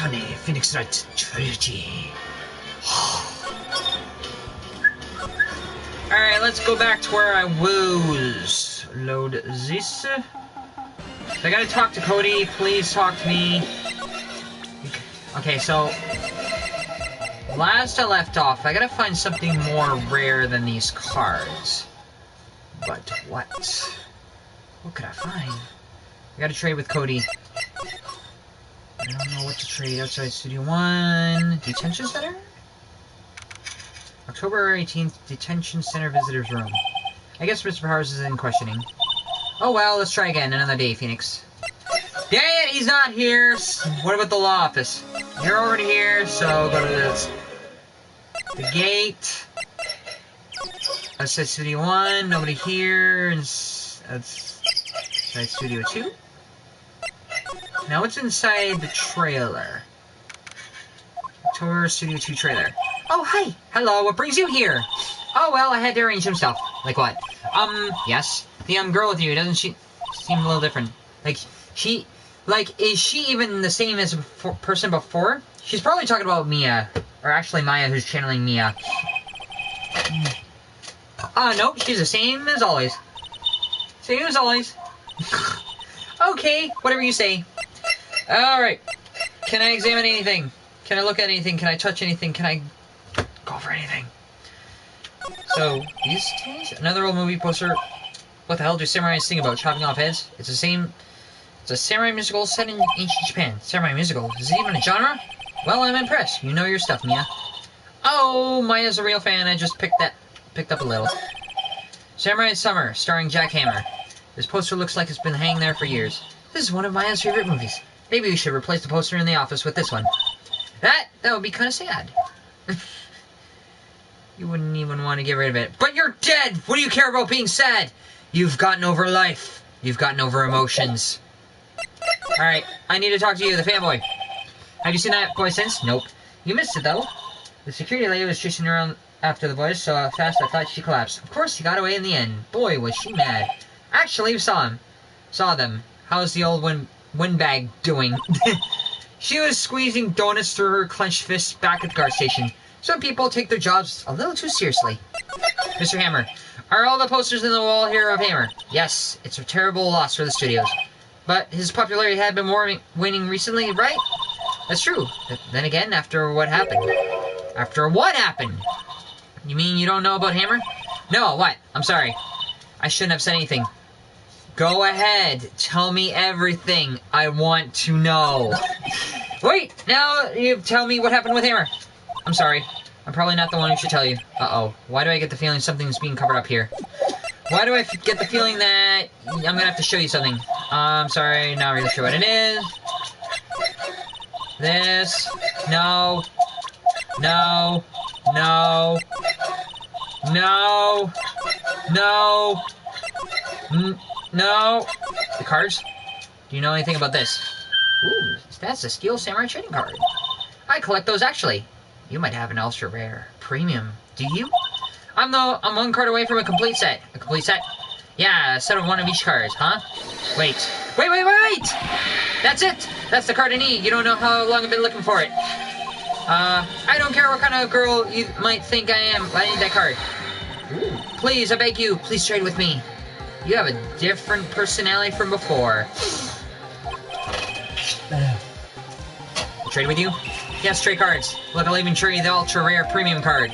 Sunny, Phoenix Wright, Trilogy. Alright, let's go back to where I was. Load this. I gotta talk to Cody. Please talk to me. Okay, so last I left off, I gotta find something more rare than these cards. But what? What could I find? I gotta trade with Cody. I don't know what to trade outside Studio 1. Detention Center? October 18th, Detention Center Visitors Room. I guess Mr. Powers is in questioning. Oh well, let's try again. Another day, Phoenix. Dang it, he's not here! What about the law office? You're already here, so go to this. The gate. Let's say Studio 1, nobody here. That's inside Studio 2. Now what's inside the trailer? October Studio 2 trailer. Oh, hi! Hello, what brings you here? Oh, well, I had to arrange some stuff. Like what? Yes. The girl with you, doesn't she seem a little different? Is she even the same as the person before? She's probably talking about Mia. Or actually Maya, who's channeling Mia. Nope, she's the same as always. Same as always. Okay, whatever you say. Alright. Can I examine anything? Can I look at anything? Can I touch anything? Can I go for anything? So, these things? Another old movie poster. What the hell do samurais sing about? Chopping off heads? It's a samurai musical set in ancient Japan. Samurai musical? Is it even a genre? Well, I'm impressed. You know your stuff, Mia. Oh, Maya's a real fan. I just picked up a little. Samurai Summer, starring Jack Hammer. This poster looks like it's been hanging there for years. This is one of Maya's favorite movies. Maybe we should replace the poster in the office with this one. That would be kind of sad. You wouldn't even want to get rid of it. But you're dead! What do you care about being sad? You've gotten over life. You've gotten over emotions. Alright, I need to talk to you, the fanboy. Have you seen that boy since? Nope. You missed it, though. The security lady was chasing around after the boys so fast I thought she collapsed. Of course, he got away in the end. Boy, was she mad. Actually, we saw them. How's the old windbag doing? She was squeezing donuts through her clenched fists back at the guard station. Some people take their jobs a little too seriously. Mr. Hammer, are all the posters in the wall here of Hammer? Yes, it's a terrible loss for the studios. But his popularity had been waning recently, right? That's true. But then again, after what happened? After what happened? You mean you don't know about Hammer? No, what? I'm sorry. I shouldn't have said anything. Go ahead. Tell me everything. I want to know. Wait! Now you tell me what happened with Hammer. I'm sorry. I'm probably not the one who should tell you. Uh-oh. Why do I get the feeling something's being covered up here? Why do I get the feeling that I'm gonna have to show you something? I'm sorry. Not really sure what it is. This. No. No. No. No. No. No. The cards? Do you know anything about this? Ooh, that's a Steel Samurai trading card. I collect those actually. You might have an ultra rare premium. Do you? I'm one card away from a complete set. A complete set? Yeah, a set of one of each cards, huh? Wait. Wait! That's it! That's the card I need. You don't know how long I've been looking for it. I don't care what kind of girl you might think I am. I need that card. Ooh. Please, I beg you, please trade with me. You have a different personality from before. Trade with you? Yes, trade cards. Look, I'll even trade the ultra rare premium card.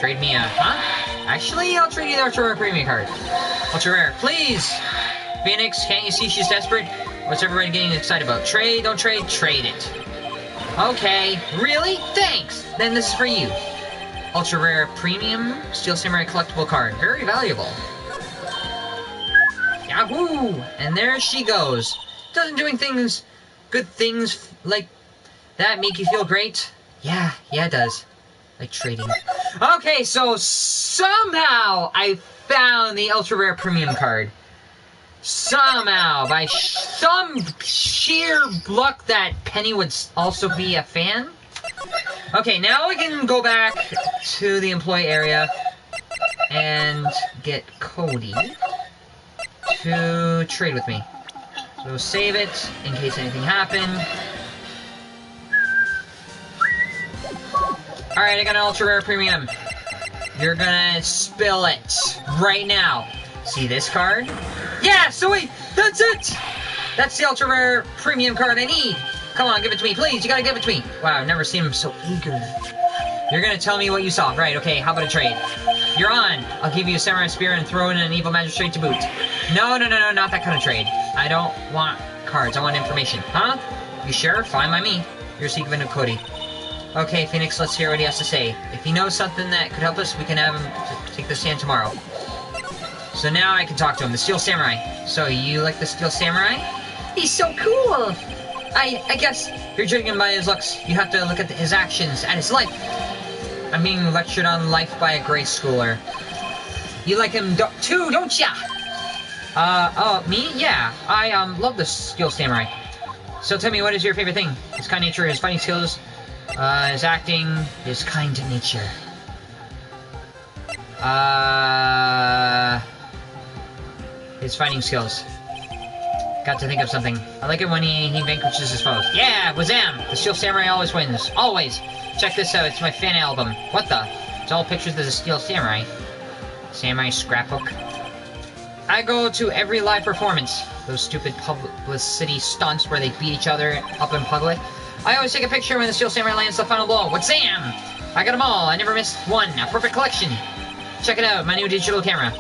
Trade me a, huh? Actually, I'll trade you the ultra rare premium card. Ultra rare, please! Phoenix, can't you see she's desperate? What's everybody getting excited about? Trade, don't trade, trade it. Okay, really? Thanks! Then this is for you. Ultra rare premium Steel Samurai collectible card. Very valuable. Yahoo! And there she goes. Doesn't doing good things like that make you feel great? Yeah, it does. Like trading. Okay, so somehow I found the ultra rare premium card. Somehow, by some sheer luck that Penny would also be a fan. Okay, now we can go back to the employee area and get Cody to trade with me. So save it in case anything happened. Alright, I got an ultra rare premium. You're gonna spill it right now. See this card? Yeah, sweet! That's it! That's the ultra rare premium card I need. Come on, give it to me, please. You gotta give it to me. Wow, I've never seen him so eager. You're gonna tell me what you saw. Right, okay, how about a trade? You're on. I'll give you a samurai spear and throw in an evil magistrate to boot. No, not that kind of trade. I don't want cards, I want information. Huh? You sure? Fine by me. You're secret of Cody. Okay, Phoenix, let's hear what he has to say. If he knows something that could help us, we can have him take the stand tomorrow. So now I can talk to him. The Steel Samurai. So, you like the Steel Samurai? He's so cool! I guess you're judging him by his looks. You have to look at his actions, at his life. I'm being lectured on life by a grade schooler. You like him too, don't ya? Me? Yeah. I, love the Steel Samurai. So tell me, what is your favorite thing? His kind nature, his fighting skills, his acting, his kind nature. His fighting skills. Got to think of something. I like it when he vanquishes his foes. Yeah, wazam! The Steel Samurai always wins. Always! Check this out, it's my fan album. What the? It's all pictures of the Steel Samurai. Samurai scrapbook. I go to every live performance. Those stupid publicity stunts where they beat each other up in public. I always take a picture when the Steel Samurai lands the final blow. Wazam! I got them all. I never missed one. A perfect collection. Check it out, my new digital camera.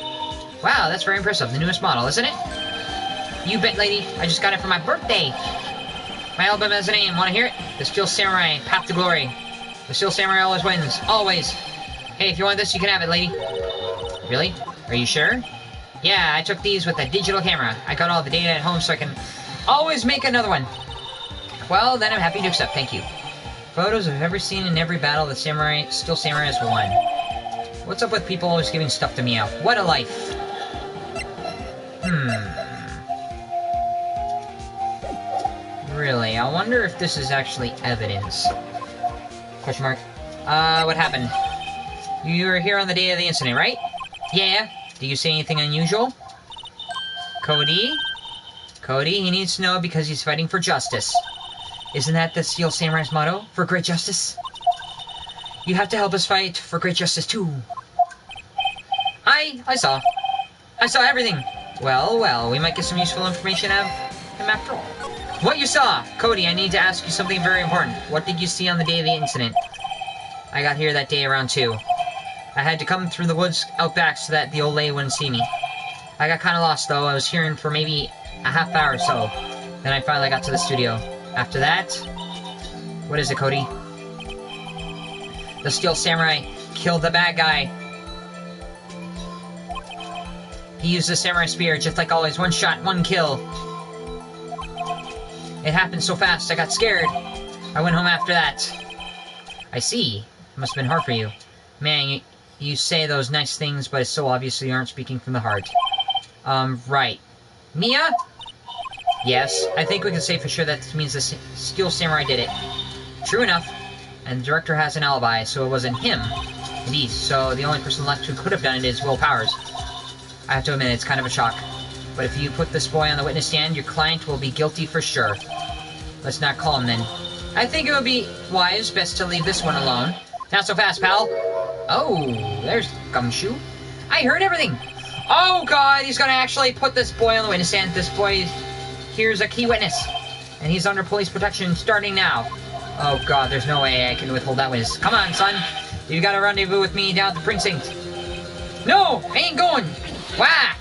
Wow, that's very impressive. The newest model, isn't it? You bet, lady. I just got it for my birthday. My album has a name. Want to hear it? The Steel Samurai, Path to Glory. The Steel Samurai always wins. Always. Hey, if you want this, you can have it, lady. Really? Are you sure? Yeah, I took these with a digital camera. I got all the data at home so I can always make another one. Well, then I'm happy to accept. Thank you. Photos I've ever seen in every battle the Steel Samurai has won. What's up with people always giving stuff to me out? What a life. Really, I wonder if this is actually evidence. Question mark. What happened? You were here on the day of the incident, right? Yeah. Do you see anything unusual? Cody? Cody, he needs to know because he's fighting for justice. Isn't that the Steel Samurai's motto? For great justice? You have to help us fight for great justice, too. I saw. I saw everything. Well, we might get some useful information out of him after all. What you saw! Cody, I need to ask you something very important. What did you see on the day of the incident? I got here that day around 2. I had to come through the woods out back so that the old lady wouldn't see me. I got kind of lost, though. I was hearing for maybe a half hour or so. Then I finally got to the studio. After that... What is it, Cody? The Steel Samurai killed the bad guy. He used the samurai spear, just like always. One shot, one kill. It happened so fast, I got scared. I went home after that. I see. It must have been hard for you. Man, you say those nice things, but it's so obvious you aren't speaking from the heart. Right. Mia? Yes, I think we can say for sure that means the Steel Samurai did it. True enough. And the director has an alibi, so it wasn't him. Indeed, so the only person left who could have done it is Will Powers. I have to admit, it's kind of a shock. But if you put this boy on the witness stand, your client will be guilty for sure. Let's not call him then. I think it would be wise, best to leave this one alone. Not so fast, pal. Oh, there's Gumshoe. I heard everything. Oh, God, he's going to actually put this boy on the witness stand. This boy, here's a key witness. And he's under police protection starting now. Oh, God, there's no way I can withhold that witness. Come on, son. You got a rendezvous with me down at the precinct. No, I ain't going. Wah!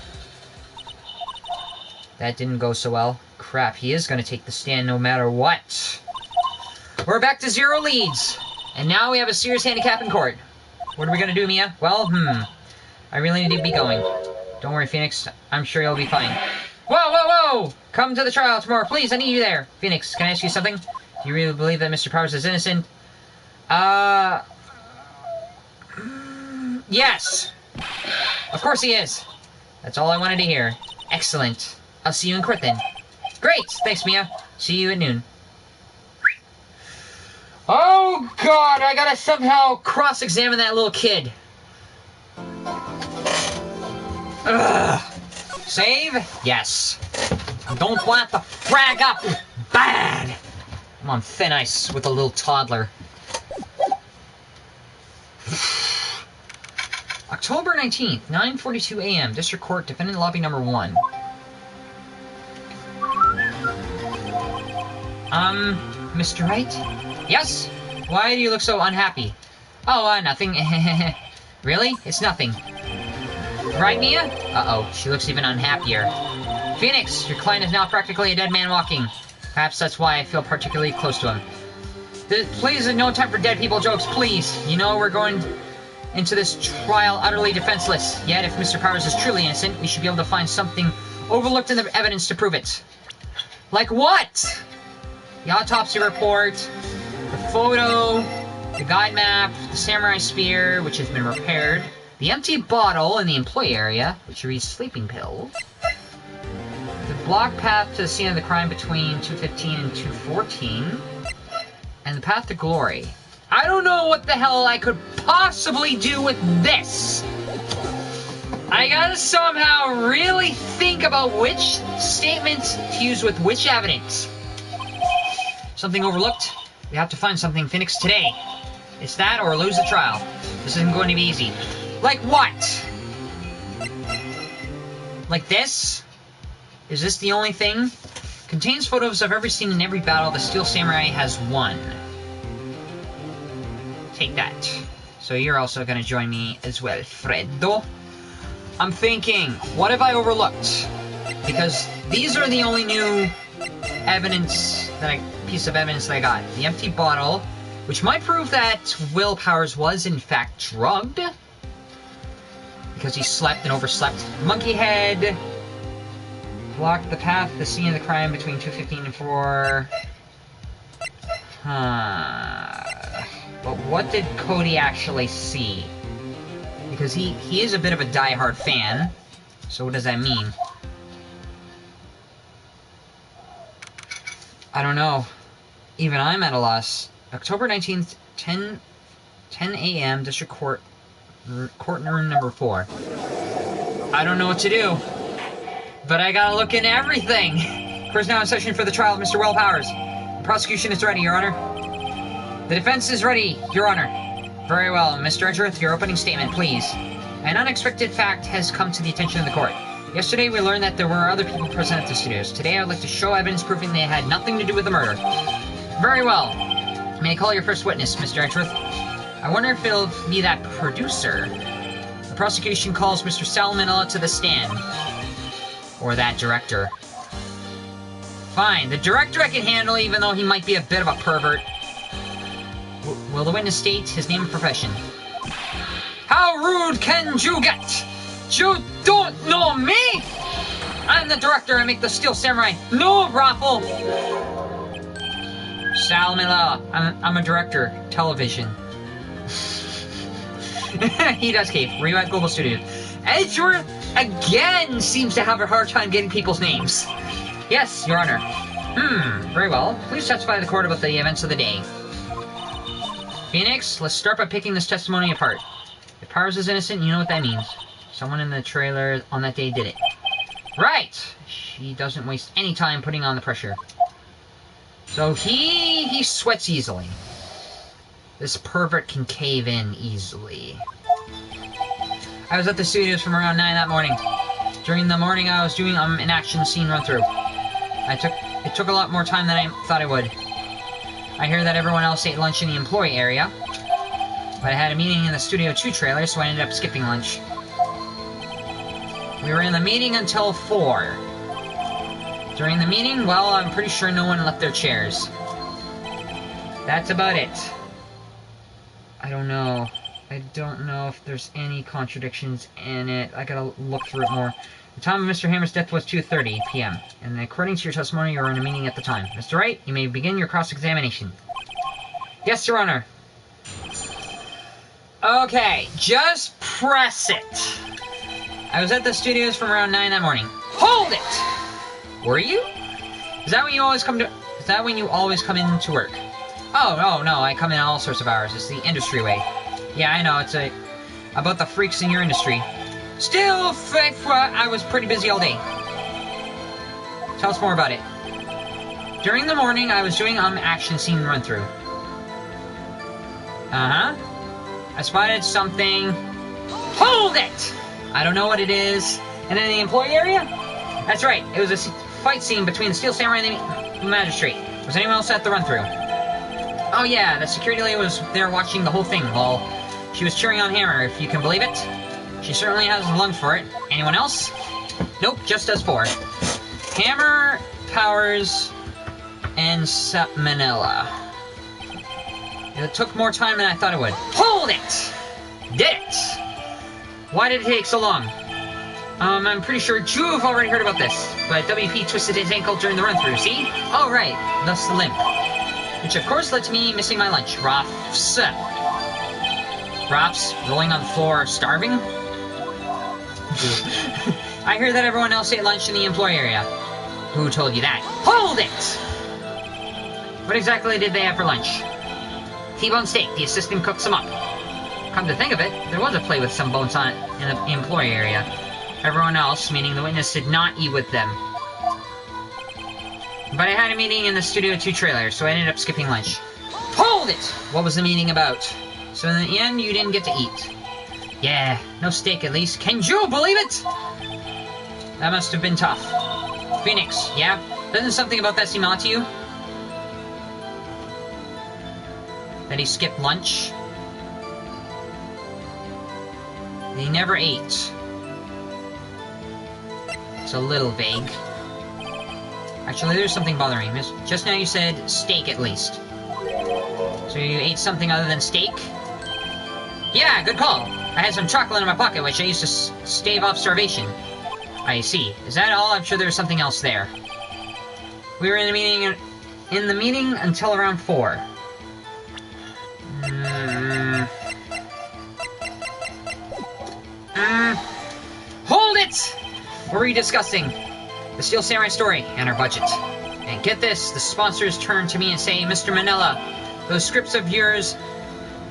That didn't go so well. Crap, he is going to take the stand no matter what. We're back to 0 leads. And now we have a serious handicap in court. What are we going to do, Mia? Well, I really need to be going. Don't worry, Phoenix. I'm sure you'll be fine. Whoa! Come to the trial tomorrow. Please, I need you there. Phoenix, can I ask you something? Do you really believe that Mr. Powers is innocent? Yes. Of course he is. That's all I wanted to hear. Excellent. I'll see you in court then. Great! Thanks, Mia. See you at noon. Oh, God! I gotta somehow cross-examine that little kid. Ugh. Save? Yes. I don't want to frag up bad. I'm on thin ice with a little toddler. October 19th, 9:42 a.m. District Court, Defendant Lobby number 1. Mr. Wright? Yes? Why do you look so unhappy? Oh, nothing. Really? It's nothing. Right, Mia? Uh-oh, she looks even unhappier. Phoenix, your client is now practically a dead man walking. Perhaps that's why I feel particularly close to him. Please, no time for dead people jokes, please. You know we're going into this trial utterly defenseless. Yet, if Mr. Powers is truly innocent, we should be able to find something overlooked in the evidence to prove it. Like what? The autopsy report, the photo, the guide map, the samurai spear, which has been repaired, the empty bottle in the employee area, which reads sleeping pills, the block path to the scene of the crime between 2:15 and 2:14, and the path to glory. I don't know what the hell I could possibly do with this. I gotta somehow really think about which statement to use with which evidence. Something overlooked? We have to find something, Phoenix, today. It's that or lose the trial. This isn't going to be easy. Like what? Like this? Is this the only thing? Contains photos of every scene in every battle the Steel Samurai has won. Take that. So you're also going to join me as well, Freddo. I'm thinking, what have I overlooked? Because these are the only new piece of evidence that I got. The empty bottle, which might prove that Will Powers was in fact drugged. Because he slept and overslept. Monkey head. Blocked the path to the scene of the crime between 2:15 and 4. But what did Cody actually see? Because he is a bit of a die-hard fan. So what does that mean? I don't know. Even I'm at a loss. October 19th, 10 a.m. District Court room number 4. I don't know what to do. But I gotta look into everything. Court's now in session for the trial of Mr. Will Powers. The prosecution is ready, Your Honor. The defense is ready, Your Honor. Very well. Mr. Edgeworth, your opening statement, please. An unexpected fact has come to the attention of the court. Yesterday, we learned that there were other people present at the studios. Today, I would like to show evidence proving they had nothing to do with the murder. Very well. May I call your first witness, Mr. Edgeworth? I wonder if it'll be that producer. The prosecution calls Mr. Salmonella to the stand. Or that director. Fine, the director I can handle, even though he might be a bit of a pervert. Will the witness state his name and profession? How rude can you get? You don't know me? I'm the director, I make the Steel Samurai. No, Raffle! Salmonella, I'm a director. Television. He does cave. Were you at Global Studios? Edgeworth, again, seems to have a hard time getting people's names. Yes, Your Honor. Very well. Please testify to the court about the events of the day. Phoenix, let's start by picking this testimony apart. If Powers is innocent, you know what that means. Someone in the trailer on that day did it. Right! She doesn't waste any time putting on the pressure. So he sweats easily. This pervert can cave in easily. I was at the studios from around 9 that morning. During the morning, I was doing an action scene run-through. It took a lot more time than I thought it would. I hear that everyone else ate lunch in the employee area. But I had a meeting in the Studio 2 trailer, so I ended up skipping lunch. We were in the meeting until 4. During the meeting, well, I'm pretty sure no one left their chairs. That's about it. I don't know. I don't know if there's any contradictions in it. I gotta look through it more. The time of Mr. Hammer's death was 2:30 p.m. And according to your testimony, you were in a meeting at the time. Mr. Wright, you may begin your cross-examination. Yes, Your Honor. Okay, just press it. I was at the studios from around 9 that morning. Hold it! Were you? Is that when you always come in to work? Oh, no, I come in all sorts of hours. It's the industry way. Yeah, I know, it's about the freaks in your industry. Still, I was pretty busy all day. Tell us more about it. During the morning, I was doing action scene run-through. Uh-huh. I spotted something Hold it! I don't know what it is. And in the employee area? That's right. It was a fight scene between the Steel Samurai and the magistrate. Was anyone else at the run-through? Oh yeah, the security lady was there watching the whole thing while she was cheering on Hammer, if you can believe it. She certainly has lungs for it. Anyone else? Nope, just us four. Hammer, Powers, and Manila. It took more time than I thought it would. Hold it! Did it! Why did it take so long? I'm pretty sure you've already heard about this, but WP twisted his ankle during the run-through, see? Oh, right, thus the limp. Which, of course, led to me missing my lunch. Rops. Rops, rolling on the floor, starving? I hear that everyone else ate lunch in the employee area. Who told you that? Hold it! What exactly did they have for lunch? T-bone steak. The assistant cooked some up. Come to think of it, there was a plate with some bones on it in the employee area. Everyone else, meaning the witness, did not eat with them. But I had a meeting in the Studio 2 trailer, so I ended up skipping lunch. Hold it! What was the meeting about? So in the end, you didn't get to eat. Yeah, no steak at least. Can you believe it? That must have been tough. Phoenix, yeah? Doesn't something about that seem odd to you? That he skipped lunch? He never ate. It's a little vague. Actually, there's something bothering me. Just now you said steak at least. So you ate something other than steak? Yeah, good call. I had some chocolate in my pocket, which I used to stave off starvation. I see. Is that all? I'm sure there's something else there. We were in the meeting until around 4. Hold it! What were you discussing? The Steel Samurai story and our budget. And get this, the sponsors turn to me and say, Mr. Manila, those scripts of yours,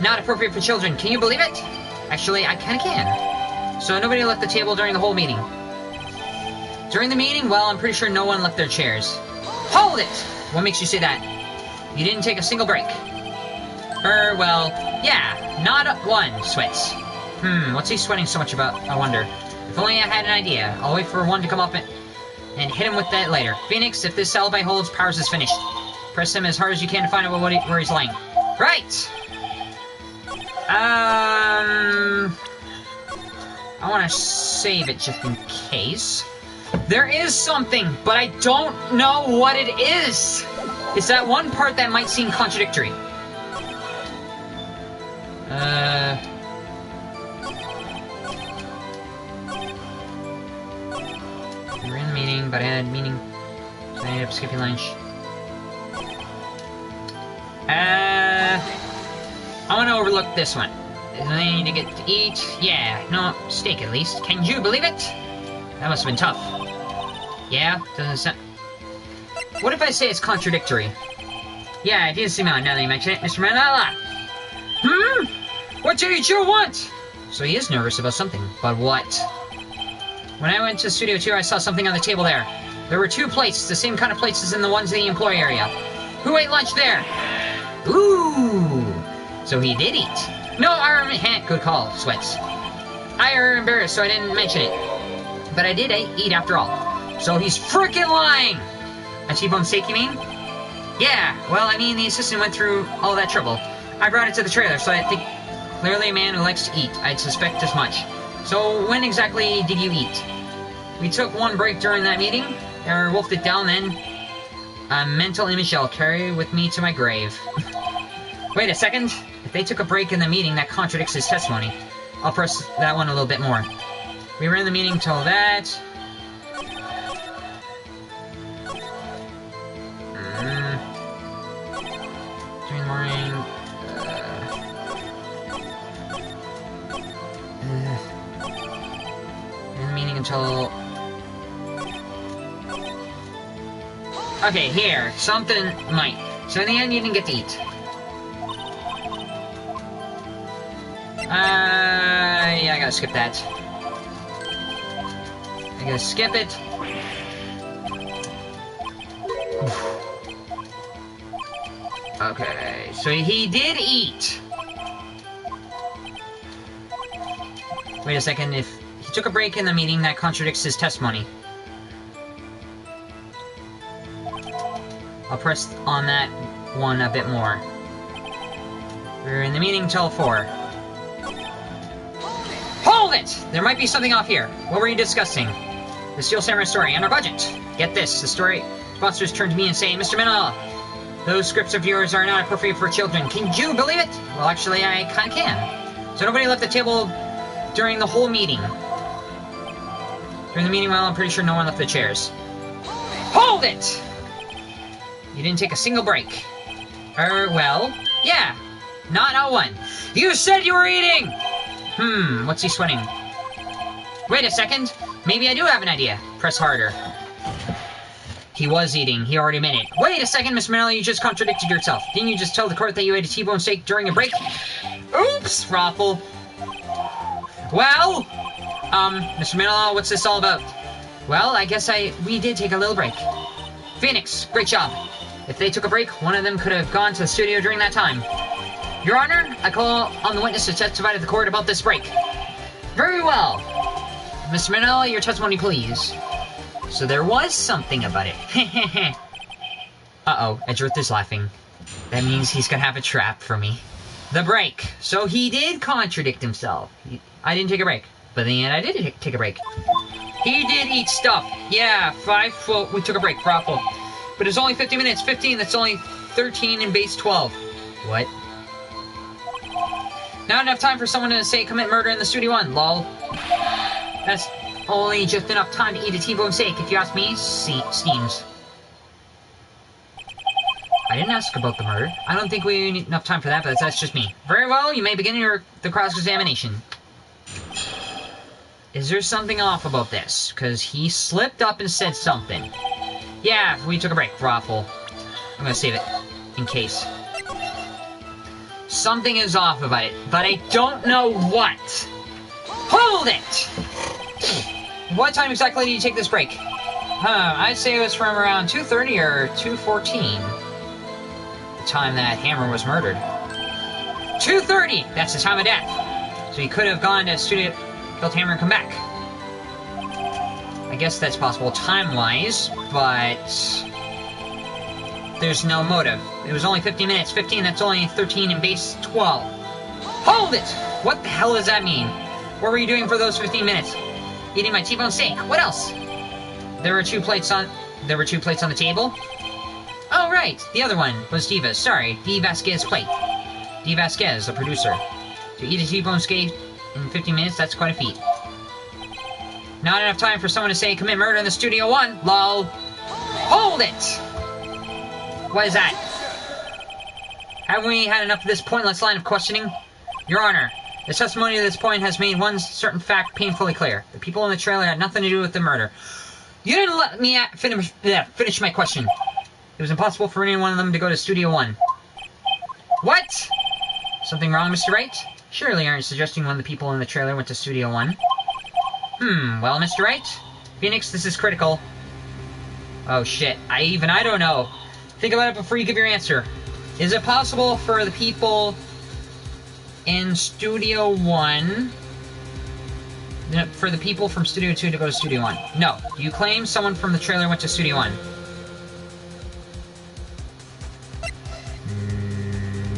not appropriate for children. Can you believe it? Actually, I kinda can. So nobody left the table during the whole meeting. During the meeting, well, I'm pretty sure no one left their chairs. Hold it! What makes you say that? You didn't take a single break. Well, yeah, not one, Sweats. What's he sweating so much about, I wonder? If only I had an idea. I'll wait for one to come up and hit him with that later. Phoenix, if this alibi holds, Powers is finished. Press him as hard as you can to find out where he's lying. Right! I want to save it just in case. There is something, but I don't know what it is. It's that one part that might seem contradictory. We were in the meeting, but I had a meeting, so I ended up skipping lunch. I want to overlook this one. I need to get to eat. Yeah, no, steak at least. Can you believe it? That must have been tough. Yeah, doesn't sound... What if I say it's contradictory? Yeah, it did seem odd now that you mention it, Mr. Manila. What did you want? So he is nervous about something, but what? When I went to Studio 2, I saw something on the table there. There were 2 plates, the same kind of plates as in the ones in the employee area. Who ate lunch there? Ooh! So he did eat. No, good call, Sweats. I were embarrassed, so I didn't mention it. But I did eat after all. So he's freaking lying! A T-bone steak, you mean? Yeah, well, I mean, the assistant went through all that trouble. I brought it to the trailer, so I think clearly a man who likes to eat. I'd suspect as much. So when exactly did you eat? We took one break during that meeting, or wolfed it down then. A mental image I'll carry with me to my grave. Wait a second. If they took a break in the meeting, that contradicts his testimony. I'll press that one a little bit more. We were in the meeting till that. During the morning. In the meeting until. Okay, here. Something might. So in the end, you didn't get to eat. Yeah, I gotta skip that. I gotta skip it. Okay, so he did eat. Wait a second, if he took a break in the meeting, that contradicts his testimony. I'll press on that one a bit more. We're in the meeting till 4. Hold it! There might be something off here. What were you discussing? The Steel Samurai story and our budget. Get this, the story sponsors turn to me and say, Mr. Minola, those scripts of yours are not appropriate for children. Can you believe it? Well, actually, I kinda can. So nobody left the table during the whole meeting. During the meeting, well, I'm pretty sure no one left the chairs. Hold it! You didn't take a single break. Well, yeah. Not one. You said you were eating! What's he sweating? Wait a second. Maybe I do have an idea. Press harder. He was eating. He already admitted it. Wait a second, Miss Minola, you just contradicted yourself. Didn't you just tell the court that you ate a T-bone steak during a break? Oops, Raffle. Well, Mr. Minola, what's this all about? Well, I guess we did take a little break. Phoenix, great job. If they took a break, one of them could have gone to the studio during that time. Your Honor, I call on the witness to testify to the court about this break. Very well. Mr. Minola, your testimony, please. So there was something about it. Uh-oh, Edgeworth is laughing. That means he's gonna have a trap for me. The break. So he did contradict himself. I didn't take a break. But then I did take a break. He did eat stuff. Yeah, 5 well, we took a break, Raffle. But it's only 50 minutes. 15, that's only 13 in base 12. What? Not enough time for someone to say commit murder in the Studio 1, lol. That's only just enough time to eat a T-bone steak, if you ask me, Steams. I didn't ask about the murder. I don't think we need enough time for that, but that's just me. Very well, you may begin the cross-examination. Is there something off about this? Because he slipped up and said something. Yeah, we took a break, Raffle. I'm gonna save it, in case. Something is off about it, but I don't know what. Hold it! What time exactly did you take this break? I'd say it was from around 2:30 or 2:14. The time that Hammer was murdered. 2:30! That's the time of death. So he could have gone to the studio, killed Hammer, and come back. I guess that's possible time-wise, but there's no motive. It was only 50 minutes. 15, that's only 13 in base 12. Hold it! What the hell does that mean? What were you doing for those 15 minutes? Eating my T-bone steak. What else? There were two plates on the table. Oh, right. The other one was Diva's. Sorry, D. Vasquez's plate. D. Vasquez, the producer. To eat a T-bone steak in 15 minutes, that's quite a feat. Not enough time for someone to say commit murder in the Studio 1, lol. Hold it! What is that? Haven't we had enough of this pointless line of questioning? Your Honor, the testimony to this point has made one certain fact painfully clear. The people in the trailer had nothing to do with the murder. You didn't let me finish my question. It was impossible for any one of them to go to Studio 1. What? Something wrong, Mr. Wright? Surely aren't suggesting one of the people in the trailer went to Studio 1. Well, Mr. Wright? Phoenix, this is critical. Oh, shit. I don't know. Think about it before you give your answer. Is it possible for the people in Studio 1... for the people from Studio 2 to go to Studio 1? No. You claim someone from the trailer went to Studio 1.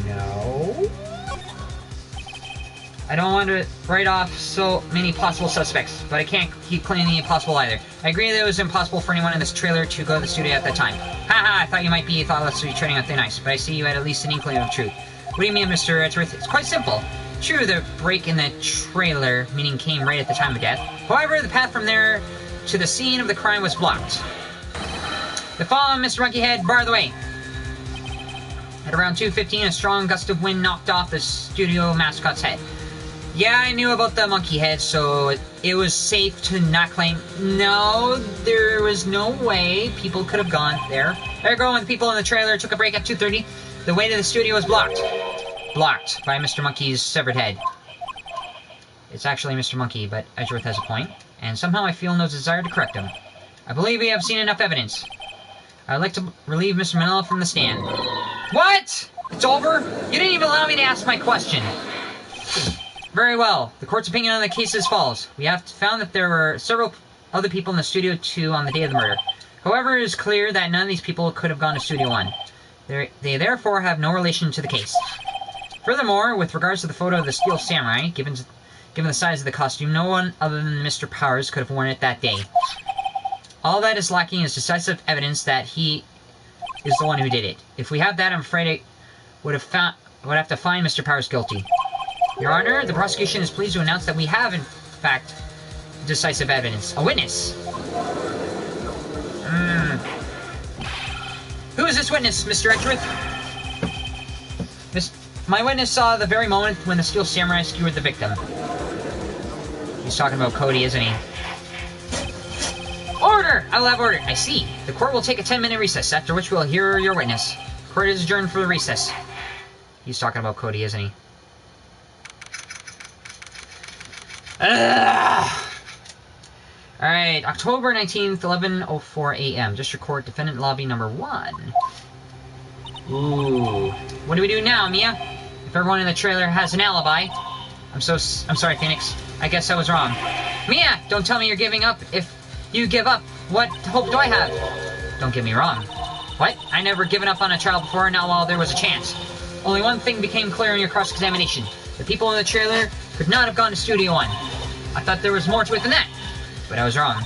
No. I don't want to write off so many possible suspects, but I can't keep claiming the impossible either. I agree that it was impossible for anyone in this trailer to go to the studio at that time. Haha, I thought you might be thoughtless to be treading on thin ice, but I see you had at least an inkling of truth. What do you mean, Mr. Edgeworth? It's quite simple. True, the break in the trailer meaning came right at the time of death. However, the path from there to the scene of the crime was blocked. The following, Mr. Monkeyhead, bar the way. At around 2:15, a strong gust of wind knocked off the studio mascot's head. Yeah, I knew about the monkey head, so it was safe to not claim... No, there was no way people could have gone there. Ergo, when the people in the trailer took a break at 2:30, the way to the studio was blocked. Blocked by Mr. Monkey's severed head. It's actually Mr. Monkey, but Edgeworth has a point, and somehow I feel no desire to correct him. I believe we have seen enough evidence. I'd like to relieve Mr. Manila from the stand. What? It's over? You didn't even allow me to ask my question. Very well. The court's opinion on the case is as follows. We have found that there were several other people in the Studio 2 on the day of the murder. However, it is clear that none of these people could have gone to Studio 1. They therefore have no relation to the case. Furthermore, with regards to the photo of the Steel Samurai, given the size of the costume, no one other than Mr. Powers could have worn it that day. All that is lacking is decisive evidence that he is the one who did it. If we have that, I'm afraid I would have to find Mr. Powers guilty. Your Honor, the prosecution is pleased to announce that we have, in fact, decisive evidence. A witness! Who is this witness, Mr. Edgeworth? My witness saw the very moment when the Steel Samurai skewered the victim. He's talking about Cody, isn't he? Order! I will have order. I see. The court will take a 10-minute recess, after which we'll hear your witness. Court is adjourned for the recess. He's talking about Cody, isn't he? Alright, October 19th, 11:04 a.m. District Court, Defendant Lobby number 1. Ooh. What do we do now, Mia? If everyone in the trailer has an alibi... I'm sorry, Phoenix. I guess I was wrong. Mia! Don't tell me you're giving up. If you give up, what hope do I have? Don't get me wrong. What? I never given up on a child before, not while there was a chance. Only one thing became clear in your cross-examination. The people in the trailer could not have gone to Studio 1. I thought there was more to it than that. But I was wrong.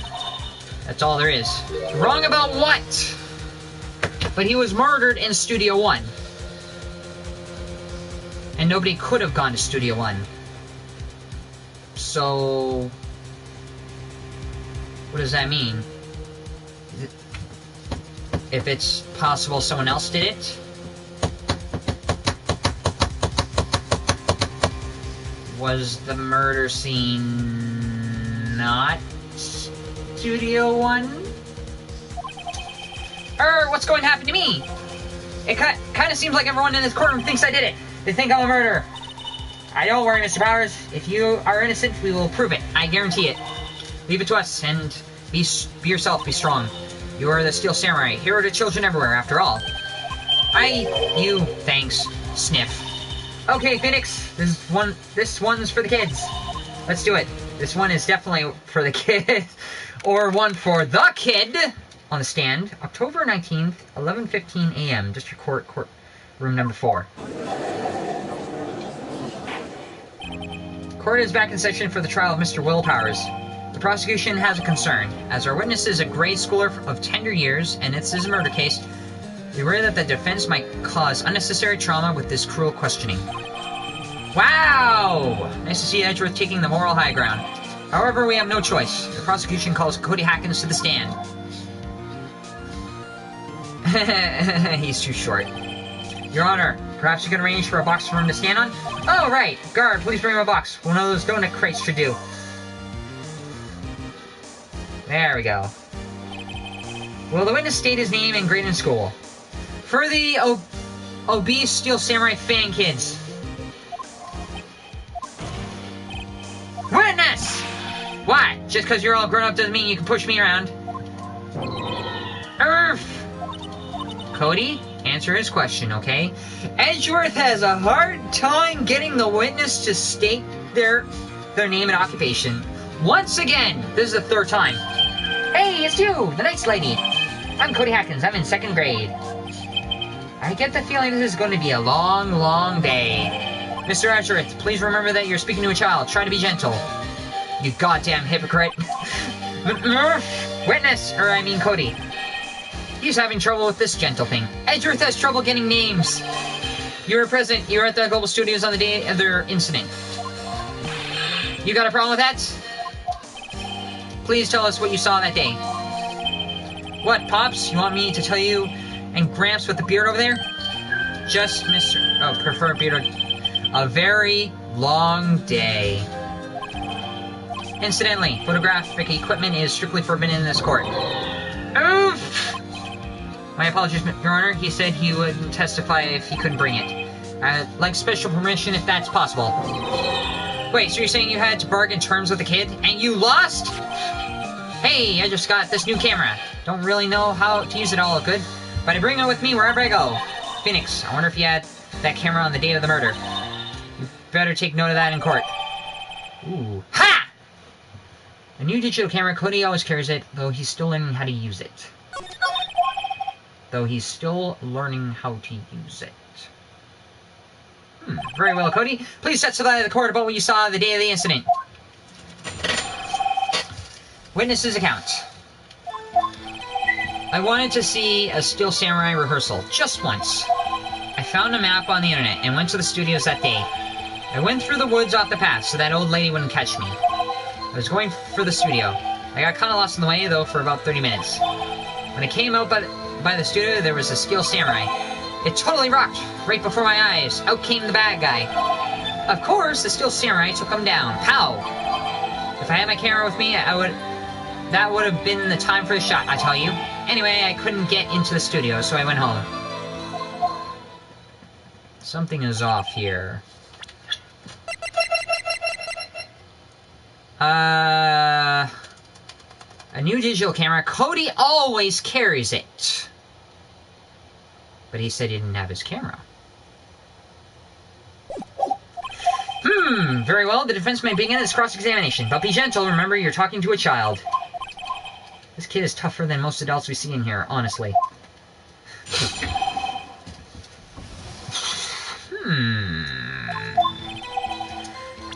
That's all there is. Wrong about what? But he was murdered in Studio 1. And nobody could have gone to Studio 1. So... what does that mean? If it's possible someone else did it? Was the murder scene not Studio 1? What's going to happen to me? It kind of seems like everyone in this courtroom thinks I did it. They think I'm a murderer. I don't worry, Mr. Powers. If you are innocent, we will prove it. I guarantee it. Leave it to us, and be yourself, be strong. You are the Steel Samurai, hero to children everywhere, after all. Thanks, Sniff. Okay, Phoenix, this one's for the kids. Let's do it. This one is definitely for the kid. Or one for the kid. On the stand, October 19th, 11:15 a.m., District Court, courtroom number 4. Court is back in session for the trial of Mr. Will Powers. The prosecution has a concern. As our witness is a grade schooler of tender years, and this is a murder case, we worry that the defense might cause unnecessary trauma with this cruel questioning. Wow! Nice to see Edgeworth taking the moral high ground. However, we have no choice. The prosecution calls Cody Hackins to the stand. He's too short. Your Honor, perhaps you can arrange for a box for him to stand on? Oh, right. Guard, please bring him a box. One of those donut crates should do. There we go. Will the witness state his name and grade in school? For the obese Steel Samurai fan kids. Witness! What? Just because you're all grown up doesn't mean you can push me around. Cody, answer his question, okay? Edgeworth has a hard time getting the witness to state their name and occupation. Once again, this is the 3rd time. Hey, it's you, the nice lady. I'm Cody Hackins. I'm in 2nd grade. I get the feeling this is going to be a long, long day. Mr. Edgeworth, please remember that you're speaking to a child. Try to be gentle. You goddamn hypocrite. Witness, Cody. He's having trouble with this gentle thing. Edgeworth has trouble getting names. You were present. You were at the Global Studios on the day of their incident. You got a problem with that? Please tell us what you saw that day. What, Pops? You want me to tell you and Gramps with the beard over there? Just Mr... Oh, prefer beard. A very long day. Incidentally, photographic equipment is strictly forbidden in this court. Oof! My apologies, Your Honor. He said he wouldn't testify if he couldn't bring it. I'd like special permission if that's possible. Wait, so you're saying you had to bargain terms with the kid, and you lost? Hey, I just got this new camera. Don't really know how to use it all good, but I bring it with me wherever I go. Phoenix, I wonder if you had that camera on the day of the murder. You better take note of that in court. Ooh. Ha! A new digital camera. Cody always carries it, though he's still learning how to use it. Very well, Cody. Please testify to the court about what you saw the day of the incident. Witness's account. I wanted to see a Steel Samurai rehearsal, just once. I found a map on the internet and went to the studios that day. I went through the woods off the path so that old lady wouldn't catch me. I was going for the studio. I got kind of lost in the way, though, for about 30 minutes. When I came out by the studio, there was a Steel Samurai. It totally rocked, right before my eyes. Out came the bad guy. Of course, the Steel Samurai took him down. Pow! If I had my camera with me, that would have been the time for the shot, I tell you. Anyway, I couldn't get into the studio, so I went home. Something is off here. A new digital camera. Cody always carries it. But he said he didn't have his camera. Very well. The defense may begin its cross-examination. But be gentle. Remember, you're talking to a child. This kid is tougher than most adults we see in here, honestly.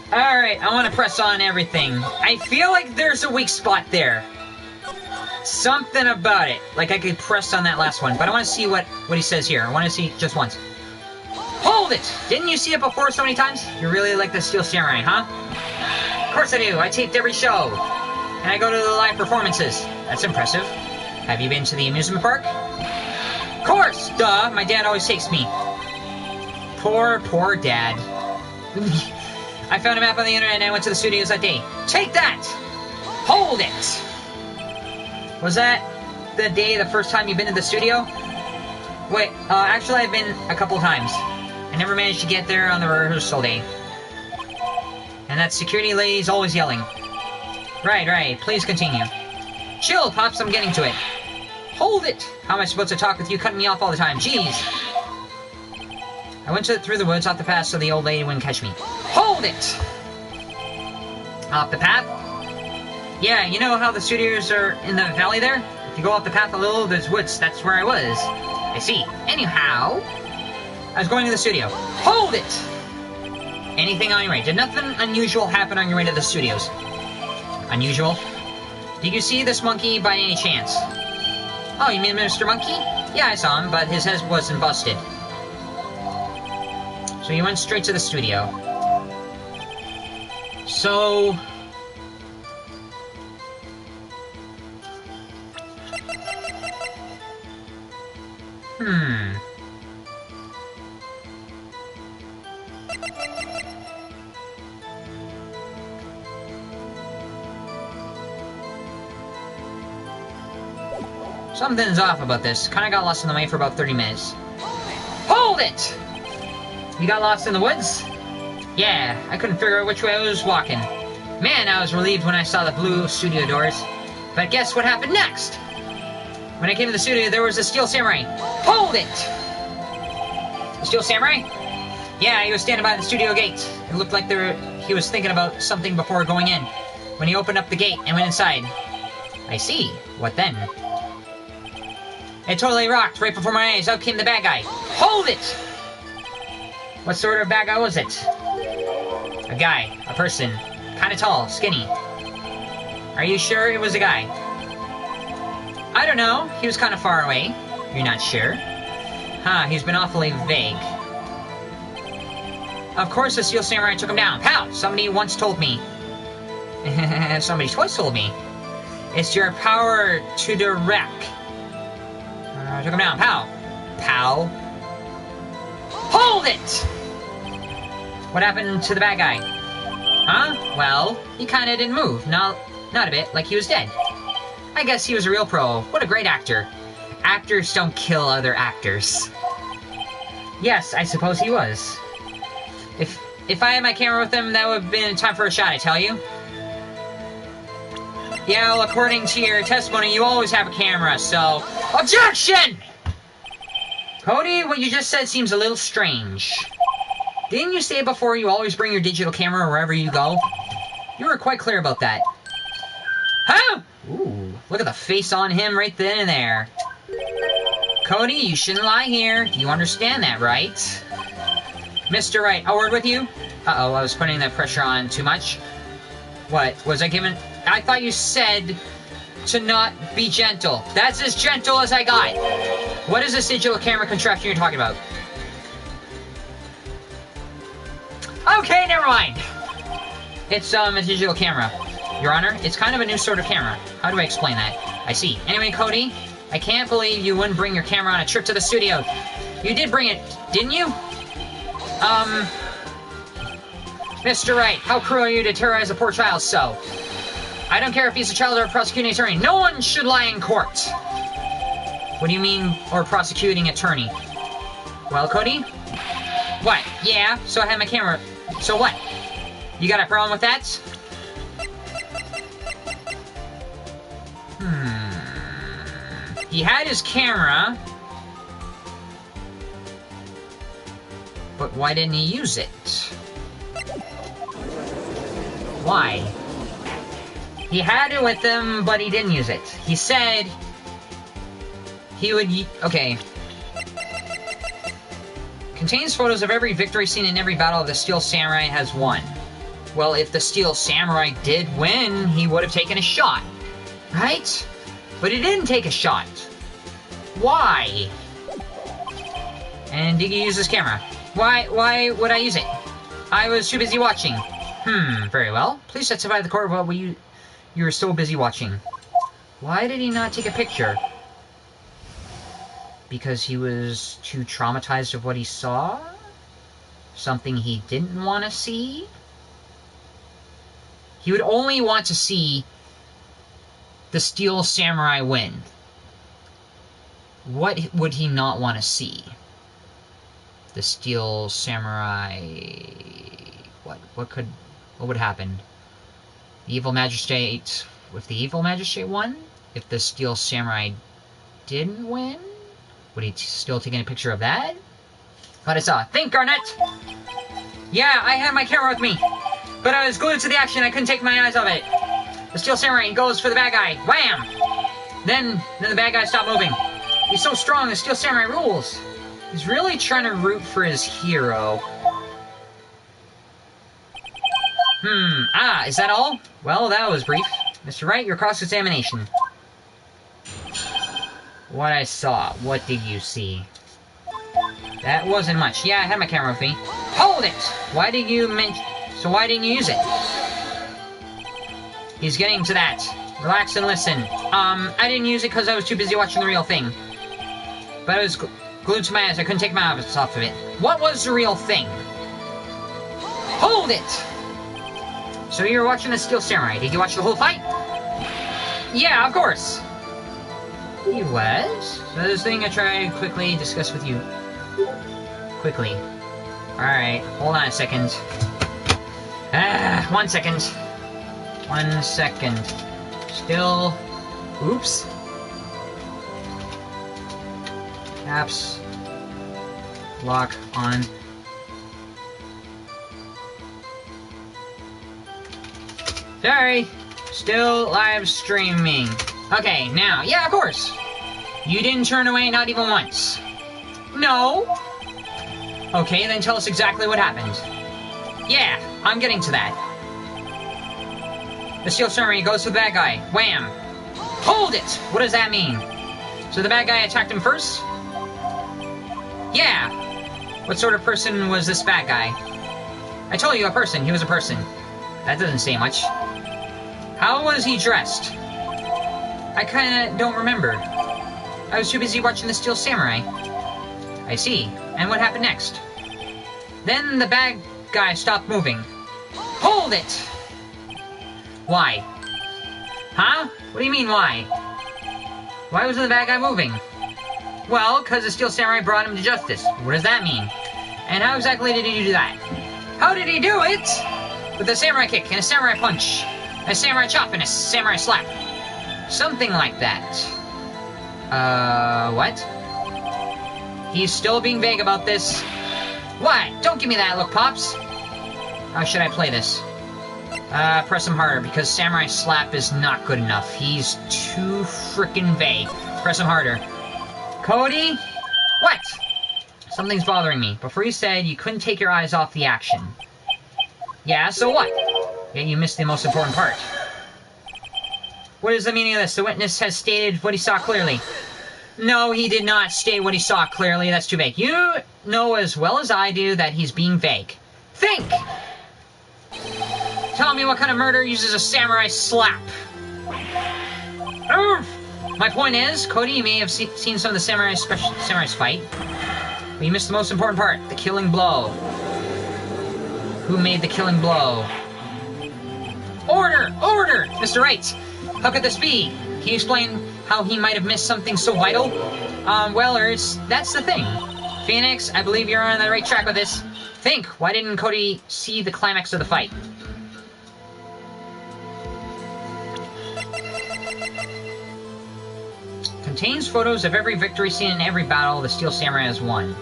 Alright, I want to press on everything. I feel like there's a weak spot there. Something about it. Like I could press on that last one. But I want to see what he says here. I want to see just once. Hold it! Didn't you see it before so many times? You really like the Steel Samurai, huh? Of course I do. I taped every show. And I go to the live performances. That's impressive. Have you been to the amusement park? Of course! Duh! My dad always takes me. Poor dad. I found a map on the internet and I went to the studios that day. Take that! Hold it! Was that the day, the first time you've been to the studio? Wait, actually I've been a couple times. I never managed to get there on the rehearsal day. And that security lady's always yelling. Right, please continue. Chill, Pops, I'm getting to it. Hold it! How am I supposed to talk with you cutting me off all the time? Jeez! I went through the woods off the path so the old lady wouldn't catch me. Hold it! Off the path? Yeah, you know how the studios are in the valley there? If you go off the path a little, there's woods. That's where I was. I see. Anyhow, I was going to the studio. Hold it! Anything on your way? Did nothing unusual happen on your way to the studios? Unusual? Did you see this monkey by any chance? Oh, you mean Mr. Monkey? Yeah, I saw him, but his head wasn't busted. So you went straight to the studio. So... Something's off about this. Kinda got lost in the way for about 30 minutes. Hold it! You got lost in the woods? Yeah, I couldn't figure out which way I was walking. Man, I was relieved when I saw the blue studio doors. But guess what happened next? When I came to the studio, there was a Steel Samurai. Hold it! The Steel Samurai? Yeah, he was standing by the studio gate. It looked like he was thinking about something before going in. When he opened up the gate and went inside. I see. What then? It totally rocked right before my eyes. Out came the bad guy. Hold it! What sort of bad guy was it? A guy. A person. Kinda tall. Skinny. Are you sure it was a guy? I don't know. He was kinda far away. You're not sure? Huh, he's been awfully vague. Of course the Steel Samurai took him down. Pow! Somebody once told me. Somebody twice told me. It's your power to direct. Took him down. Pow! Pow! Hold it! What happened to the bad guy? Huh? Well, he kinda didn't move. Not a bit, like he was dead. I guess he was a real pro. What a great actor. Actors don't kill other actors. Yes, I suppose he was. If I had my camera with him, that would have been time for a shot, I tell you. Yeah, well, according to your testimony, you always have a camera, so... Objection! Cody, what you just said seems a little strange. Didn't you say before you always bring your digital camera wherever you go? You were quite clear about that. Huh? Ooh, look at the face on him right then and there. Cody, you shouldn't lie here. You understand that, right? Mr. Wright, a word with you? Uh-oh, I was putting that pressure on too much. What? Was I given... I thought you said to not be gentle. That's as gentle as I got. What is this digital camera contraption you're talking about? Okay, never mind. It's, a digital camera. Your Honor, it's kind of a new sort of camera. How do I explain that? I see. Anyway, Cody, I can't believe you wouldn't bring your camera on a trip to the studio. You did bring it, didn't you? Mr. Wright, how cruel are you to terrorize a poor child so? I don't care if he's a child or a prosecuting attorney. No one should lie in court. What do you mean, or prosecuting attorney? Well, Cody? What? Yeah, so I had my camera. So what? You got a problem with that? He had his camera. But why didn't he use it? Why? He had it with him, but he didn't use it. He said he would... Okay. Contains photos of every victory scene in every battle the Steel Samurai has won. Well, if the Steel Samurai did win, he would have taken a shot. Right? But he didn't take a shot. Why? And did you use this camera? Why would I use it? I was too busy watching. Very well. Please testify to the court while you were so busy watching. Why did he not take a picture? Because he was too traumatized of what he saw? Something he didn't want to see? He would only want to see the Steel Samurai win. What would he not want to see? The Steel Samurai... What would happen? The Evil Magistrate... If the Evil Magistrate won? If the Steel Samurai didn't win? Would he still take a picture of that? What I saw. Think, Garnetzx! Yeah, I had my camera with me. But I was glued to the action, I couldn't take my eyes off it. The Steel Samurai goes for the bad guy. Wham! Then the bad guy stopped moving. He's so strong, the Steel Samurai rules. He's really trying to root for his hero. Is that all? Well, that was brief. Mr. Wright, your cross-examination. What I saw. What did you see? That wasn't much. Yeah, I had my camera with me. Hold it! Why didn't you use it? He's getting to that. Relax and listen. I didn't use it because I was too busy watching the real thing. But I was glued to my eyes. I couldn't take my eyes off of it. What was the real thing? Hold it! So you were watching the Steel Samurai. Did you watch the whole fight? Yeah, of course. He was? So this thing I try to quickly discuss with you. Quickly. Alright, hold on a second. 1 second. 1 second. Still... Oops. Caps. Lock on. Sorry. Still live streaming. Okay, now, yeah, of course. You didn't turn away, not even once. No. Okay, then tell us exactly what happened. Yeah, I'm getting to that. The Steel Samurai goes to the bad guy. Wham! Hold it! What does that mean? So the bad guy attacked him first? Yeah. What sort of person was this bad guy? I told you, a person. He was a person. That doesn't say much. How was he dressed? I kinda don't remember. I was too busy watching the Steel Samurai. I see. And what happened next? Then the bad guy stopped moving. Hold it! Why? Huh? What do you mean, why? Why wasn't the bad guy moving? Well, because the Steel Samurai brought him to justice. What does that mean? And how exactly did he do that? How did he do it? With a samurai kick and a samurai punch. A samurai chop and a samurai slap. Something like that. What? He's still being vague about this. What? Don't give me that look, Pops. How should I play this? Press him harder, because Samurai Slap is not good enough. He's too frickin' vague. Press him harder. Cody? What? Something's bothering me. Before you said you couldn't take your eyes off the action. Yeah, so what? Yeah, you missed the most important part. What is the meaning of this? The witness has stated what he saw clearly. No, he did not state what he saw clearly. That's too vague. You know as well as I do that he's being vague. Think! Tell me what kind of murder uses a samurai slap. Oof. My point is, Cody, you may have seen some of the samurais fight, but you missed the most important part, the killing blow. Who made the killing blow? Order! Order! Mr. Wright, how could this be? Can you explain how he might have missed something so vital? That's the thing. Phoenix, I believe you're on the right track with this. Think, why didn't Cody see the climax of the fight? Contains photos of every victory seen in every battle the Steel Samurai has won.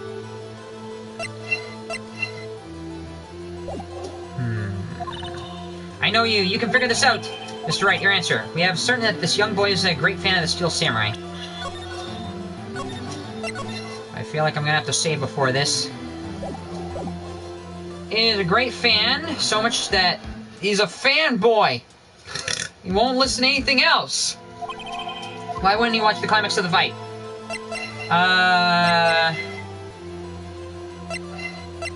I know you. You can figure this out. Mr. Wright, your answer. We have certain that this young boy is a great fan of the Steel Samurai. I feel like I'm gonna have to save before this. He is a great fan, so much that he's a fanboy. He won't listen to anything else. Why wouldn't he watch the climax of the fight?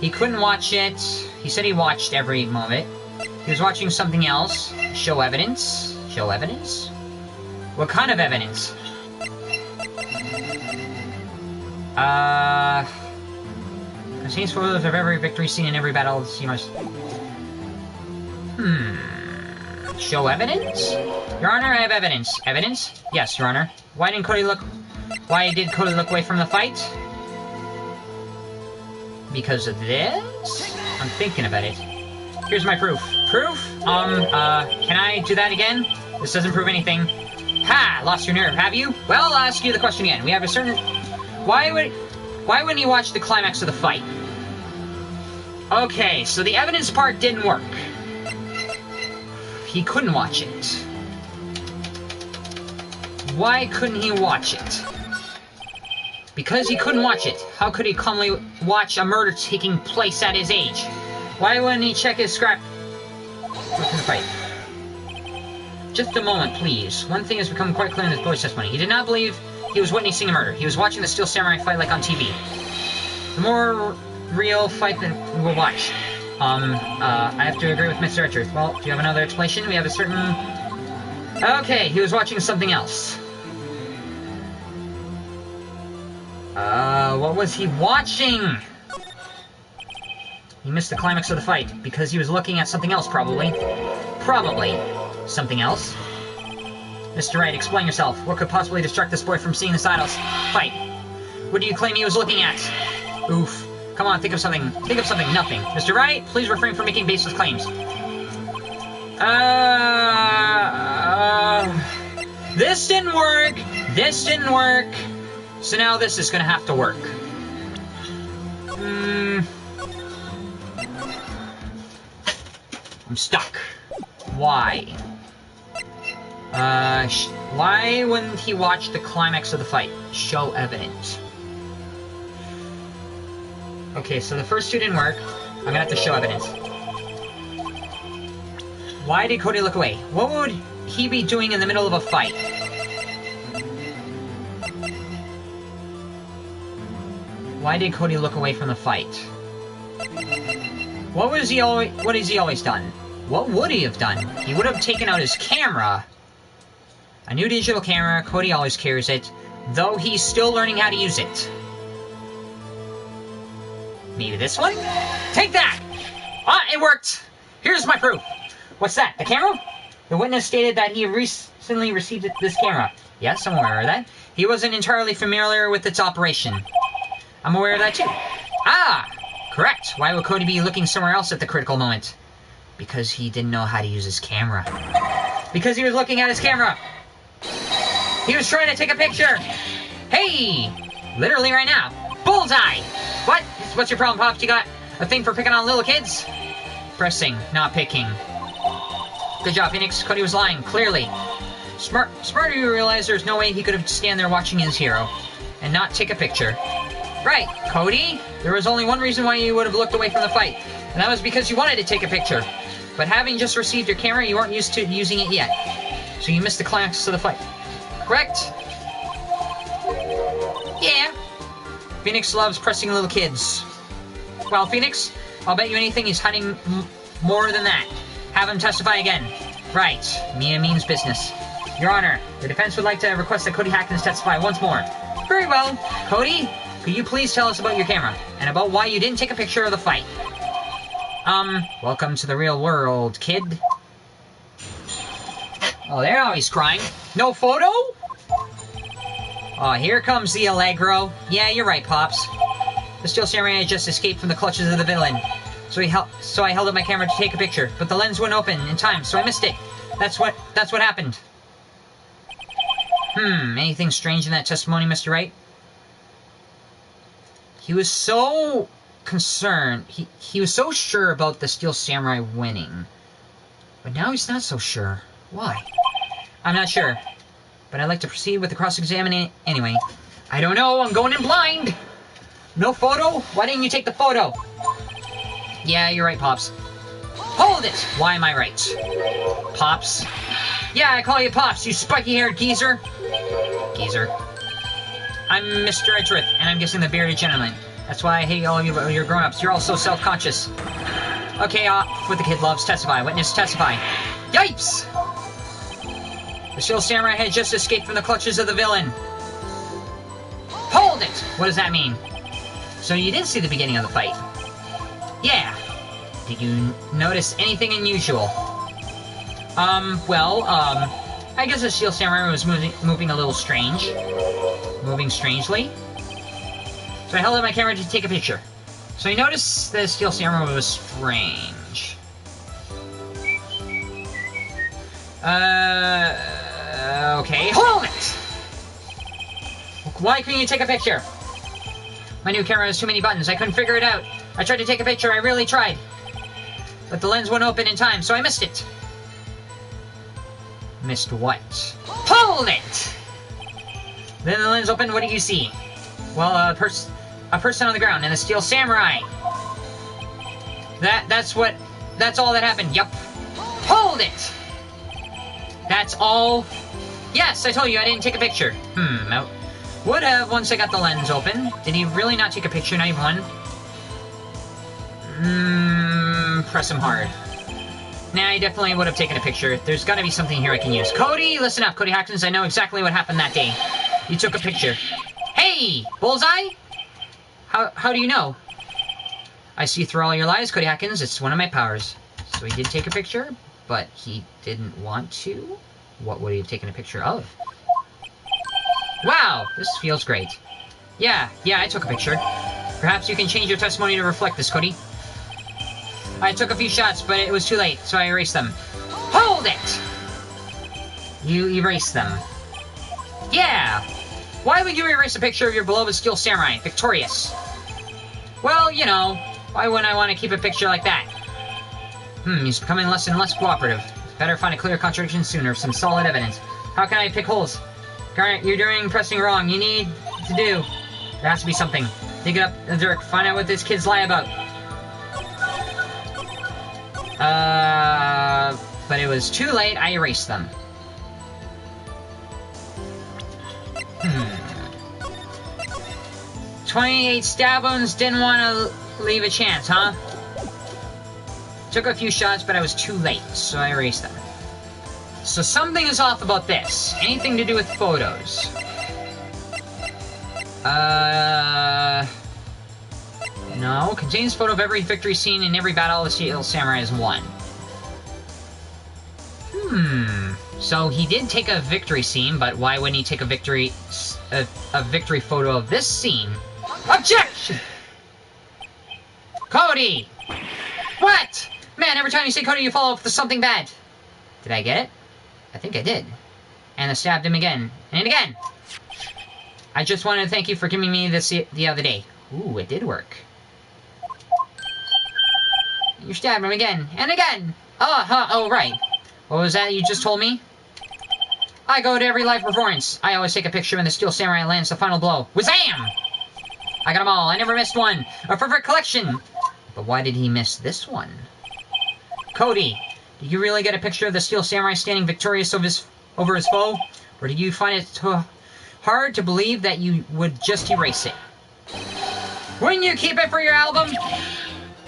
He couldn't watch it. He said he watched every moment. He was watching something else. Show evidence? Show evidence? What kind of evidence? Contains photos of every victory seen in every battle. Show evidence? Your Honor, I have evidence. Evidence? Yes, Your Honor. Why did Cody look away from the fight? Because of this? I'm thinking about it. Here's my proof. Proof? Can I do that again? This doesn't prove anything. Ha! Lost your nerve, have you? Well, I'll ask you the question again. We have a certain... Why wouldn't he watch the climax of the fight? Okay, so the evidence part didn't work. He couldn't watch it. Why couldn't he watch it? Because he couldn't watch it. How could he calmly watch a murder taking place at his age? Why wouldn't he check his scrap... Fight. Just a moment, please. One thing has become quite clear in this boy's testimony. He did not believe he was witnessing a murder. He was watching the Steel Samurai fight like on TV. The more real fight that we'll watch. I have to agree with Mr. Richards. Well, do you have another explanation? We have a certain... Okay, he was watching something else. What was he watching? He missed the climax of the fight, because he was looking at something else, probably. Probably. Something else? Mr. Wright, explain yourself. What could possibly distract this boy from seeing this idol's fight? What do you claim he was looking at? Oof. Come on, think of something. Think of something. Nothing. Mr. Wright, please refrain from making baseless claims. This didn't work. This didn't work. So now this is gonna have to work. I'm stuck. Why? Why wouldn't he watch the climax of the fight? Show evidence. Okay, so the first two didn't work. I'm gonna have to show evidence. Why did Cody look away? What would he be doing in the middle of a fight? Why did Cody look away from the fight? What has he always done? What would he have done? He would have taken out his camera. A new digital camera, Cody always carries it, though he's still learning how to use it. Maybe this one? Take that! Ah, it worked! Here's my proof. What's that, the camera? The witness stated that he recently received this camera. Yes, I'm aware of that. He wasn't entirely familiar with its operation. I'm aware of that too. Ah! Correct. Why would Cody be looking somewhere else at the critical moment? Because he didn't know how to use his camera. Because he was looking at his camera! He was trying to take a picture! Hey! Literally right now. Bullseye! What? What's your problem, Pops? You got a thing for picking on little kids? Pressing, not picking. Good job, Phoenix. Cody was lying, clearly. Smarter you realize there's no way he could have stand there watching his hero and not take a picture. Right, Cody. There was only one reason why you would have looked away from the fight, and that was because you wanted to take a picture. But having just received your camera, you weren't used to using it yet. So you missed the climax of the fight. Correct? Yeah. Phoenix loves pressing little kids. Well, Phoenix, I'll bet you anything he's hiding more than that. Have him testify again. Right. Mia means business. Your Honor, the defense would like to request that Cody Hackins testify once more. Very well. Cody, could you please tell us about your camera, and about why you didn't take a picture of the fight? Welcome to the real world, kid. Oh, there now he's crying. No photo? Oh, here comes the Allegro. Yeah, you're right, Pops. The Steel Samurai had just escaped from the clutches of the villain. So I held up my camera to take a picture, but the lens wouldn't open in time, so I missed it. That's what happened. Anything strange in that testimony, Mr. Wright? He was so concerned. He was so sure about the Steel Samurai winning. But now he's not so sure. Why? I'm not sure. But I'd like to proceed with the cross-examining anyway. I don't know, I'm going in blind! No photo? Why didn't you take the photo? Yeah, you're right, Pops. Hold it! Why am I right? Pops? Yeah, I call you Pops, you spiky-haired geezer. Geezer. I'm Mr. Edgeworth, and I'm guessing the bearded gentleman. That's why I hate all of you grown-ups. You're all so self-conscious. Okay, off with the kid loves. Testify. Witness, testify. Yipes! The Steel Samurai had just escaped from the clutches of the villain. Hold it! What does that mean? So you did see the beginning of the fight? Yeah. Did you notice anything unusual? I guess the Steel Samurai was moving a little strange. Moving strangely. So I held up my camera to take a picture. So I noticed the Steel Samurai was strange. Okay. Hold it! Why couldn't you take a picture? My new camera has too many buttons. I couldn't figure it out. I tried to take a picture. I really tried. But the lens wouldn't open in time, so I missed it. Missed what? Hold it! Then the lens opened. What do you see? Well, a person on the ground and a Steel Samurai. That's all that happened. Yup. Hold it! That's all. Yes, I told you I didn't take a picture. I would have once I got the lens open. Did he really not take a picture, not even one? Press him hard. Nah, I definitely would have taken a picture. There's gotta be something here I can use. Cody, listen up, Cody Hackins. I know exactly what happened that day. You took a picture. Hey! Bullseye? How do you know? I see through all your lies, Cody Hackins. It's one of my powers. So he did take a picture, but he didn't want to? What would he have taken a picture of? Wow! This feels great. Yeah, I took a picture. Perhaps you can change your testimony to reflect this, Cody. I took a few shots, but it was too late, so I erased them. Hold it! You erased them. Yeah! Why would you erase a picture of your beloved Steel Samurai, victorious? Well, you know, why wouldn't I want to keep a picture like that? He's becoming less and less cooperative. Better find a clear contradiction sooner, some solid evidence. How can I pick holes? Garnet, you're doing pressing wrong. You need to do. There has to be something. Dig it up in the dirt. Find out what this kid's lie about. But it was too late. I erased them. 28 stab wounds. Didn't want to leave a chance, huh? Took a few shots, but I was too late, so I erased them. So something is off about this. Anything to do with photos. No. Contains photo of every victory scene in every battle the Steel Samurai has won. So he did take a victory scene, but why wouldn't he take a victory photo of this scene? Objection! Cody! What? Man, every time you say Cody, you follow up with something bad. Did I get it? I think I did. And I stabbed him again. And again! I just wanted to thank you for giving me this the other day. Ooh, it did work. You stabbed him again. And again! Oh, right. What was that you just told me? I go to every live performance. I always take a picture when the Steel Samurai lands the final blow. Wazam! I got them all. I never missed one. A perfect collection. But why did he miss this one? Cody, did you really get a picture of the Steel Samurai standing victorious over his foe? Or did you find it hard to believe that you would just erase it? Wouldn't you keep it for your album?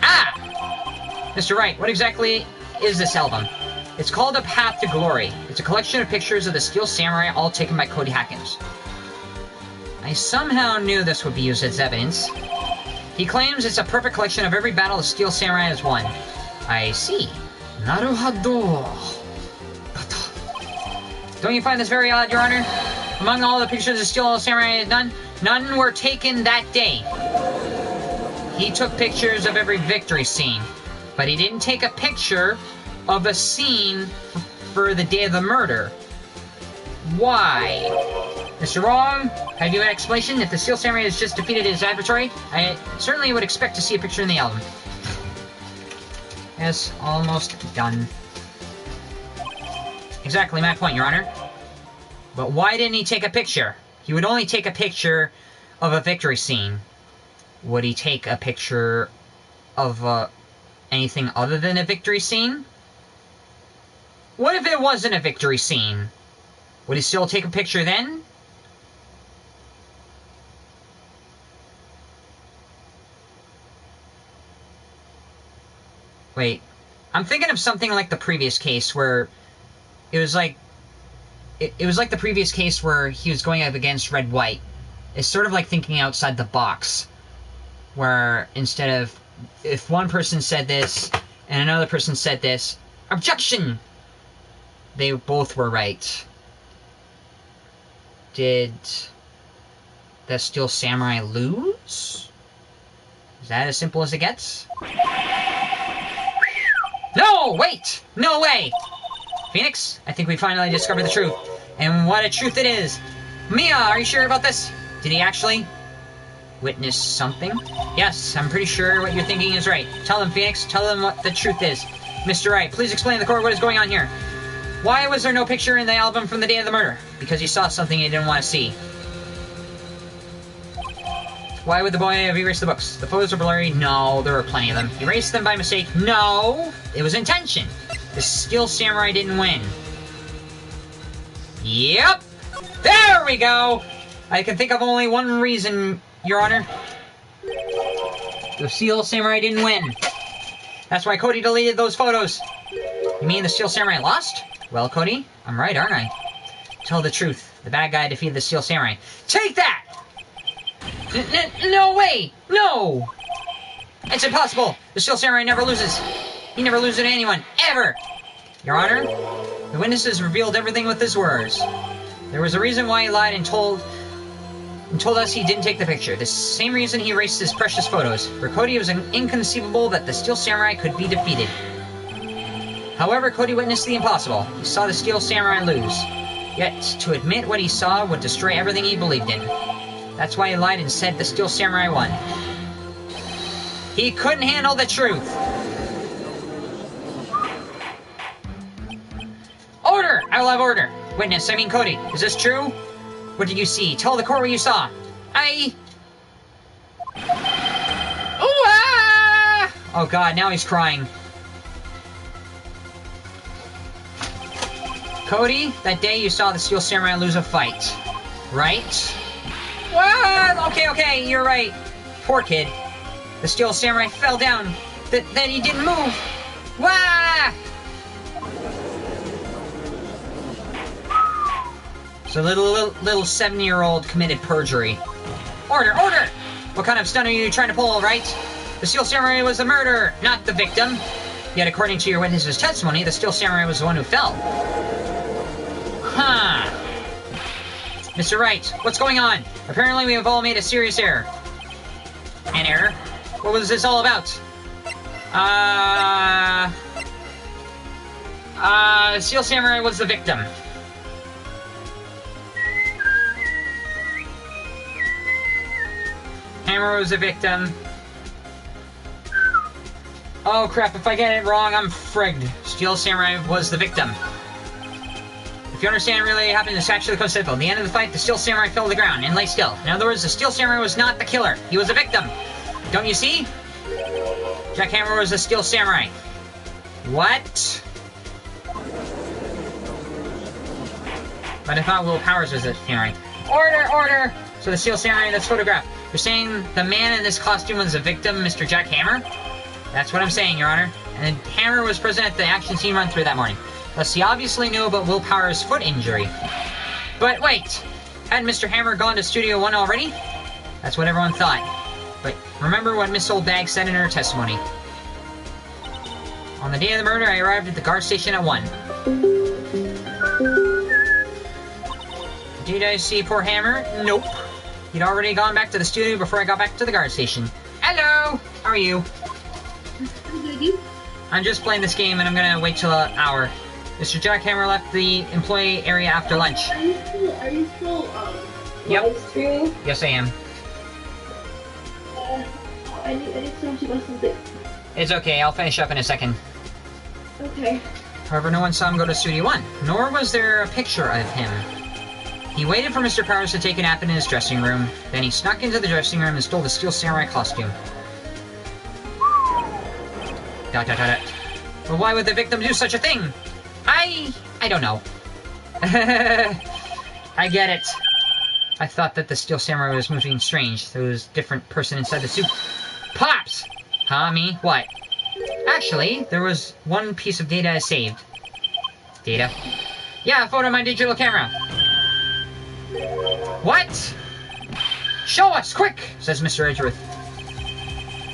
Ah! Mr. Wright, what exactly is this album? It's called A Path to Glory. It's a collection of pictures of the Steel Samurai, all taken by Cody Hackins. I somehow knew this would be used as evidence. He claims it's a perfect collection of every battle the Steel Samurai has won. I see. Naruhodo. Don't you find this very odd, Your Honor? Among all the pictures the Steel Samurai had done, none were taken that day. He took pictures of every victory scene, but he didn't take a picture of a scene for the day of the murder. Why? Mr. Wrong, have you an explanation? If the Steel Samurai has just defeated his adversary, I certainly would expect to see a picture in the album. Yes, almost done. Exactly my point, Your Honor. But why didn't he take a picture? He would only take a picture of a victory scene. Would he take a picture of anything other than a victory scene? What if it wasn't a victory scene? Would he still take a picture then? Wait, I'm thinking of something like the previous case where it was like it was like the previous case where he was going up against Wright. It's sort of like thinking outside the box, where instead of if one person said this and another person said this, objection! They both were right. Did the Steel Samurai lose? Is that as simple as it gets? No! Wait! No way! Phoenix, I think we finally discovered the truth. And what a truth it is! Mia, are you sure about this? Did he actually witness something? Yes, I'm pretty sure what you're thinking is right. Tell them, Phoenix. Tell them what the truth is. Mr. Wright, please explain to the court what is going on here. Why was there no picture in the album from the day of the murder? Because he saw something he didn't want to see. Why would the boy have erased the books? The photos are blurry? No, there were plenty of them. He erased them by mistake? No! It was intention. The Steel Samurai didn't win. Yep! There we go! I can think of only one reason, Your Honor. The Steel Samurai didn't win. That's why Cody deleted those photos. You mean the Steel Samurai lost? Well, Cody, I'm right, aren't I? Tell the truth. The bad guy defeated the Steel Samurai. Take that! No way! No! It's impossible! The Steel Samurai never loses. He never loses to anyone. Ever! Your Honor, the witnesses revealed everything with his words. There was a reason why he lied and told us he didn't take the picture. The same reason he erased his precious photos. For Cody, it was inconceivable that the Steel Samurai could be defeated. However, Cody witnessed the impossible. He saw the Steel Samurai lose. Yet, to admit what he saw would destroy everything he believed in. That's why he lied and said the Steel Samurai won. He couldn't handle the truth. Order! I will have order. Witness, I mean Cody. Is this true? What did you see? Tell the court what you saw. Ooh, ah! Oh god, now he's crying. Cody, that day you saw the Steel Samurai lose a fight. Right? What? Okay, you're right. Poor kid. The Steel Samurai fell down. Then he didn't move. Wah! So little 7-year-old committed perjury. Order! What kind of stunt are you trying to pull, right? The Steel Samurai was the murderer, not the victim. Yet according to your witness's testimony, the Steel Samurai was the one who fell. Huh. Mr. Wright, what's going on? Apparently we have all made a serious error. An error? What was this all about? Steel Samurai was the victim. Hammer was a victim. Oh crap, if I get it wrong, I'm frigged. Steel Samurai was the victim. If you understand really happened, it's actually quite simple. At the end of the fight, the Steel Samurai fell to the ground and lay still. In other words, the Steel Samurai was not the killer. He was a victim. Don't you see? Jack Hammer was a Steel Samurai. What? But I thought Will Powers was a samurai. Order! Order! So the Steel Samurai in this photograph. You're saying the man in this costume was a victim, Mr. Jack Hammer? That's what I'm saying, Your Honor. And Hammer was present at the action scene run-through that morning. Thus, he obviously knew about Will Powers' foot injury. But wait! Hadn't Mr. Hammer gone to Studio 1 already? That's what everyone thought. But remember what Miss Oldbag said in her testimony. On the day of the murder, I arrived at the guard station at 1. Did I see poor Hammer? Nope. He'd already gone back to the studio before I got back to the guard station. Hello! How are you? I'm just playing this game and I'm gonna wait till an hour. Mr. Jack Hammer left the employee area after lunch. Are you still Yep. Livestream? Yes, I am. I need to talk to you about something. It's okay, I'll finish up in a second. Okay. However, no one saw him go to Studio 1, nor was there a picture of him. He waited for Mr. Powers to take a nap in his dressing room, then he snuck into the dressing room and stole the Steel Samurai costume. Dot dot dot dot. But why would the victim do such a thing? I don't know. I get it. I thought that the Steel Samurai was moving strange. There was a different person inside the suit. Pops! Huh, me? What? Actually, there was one piece of data I saved. Data? Yeah, a photo of my digital camera. What? Show us, quick! Says Mr. Edgeworth.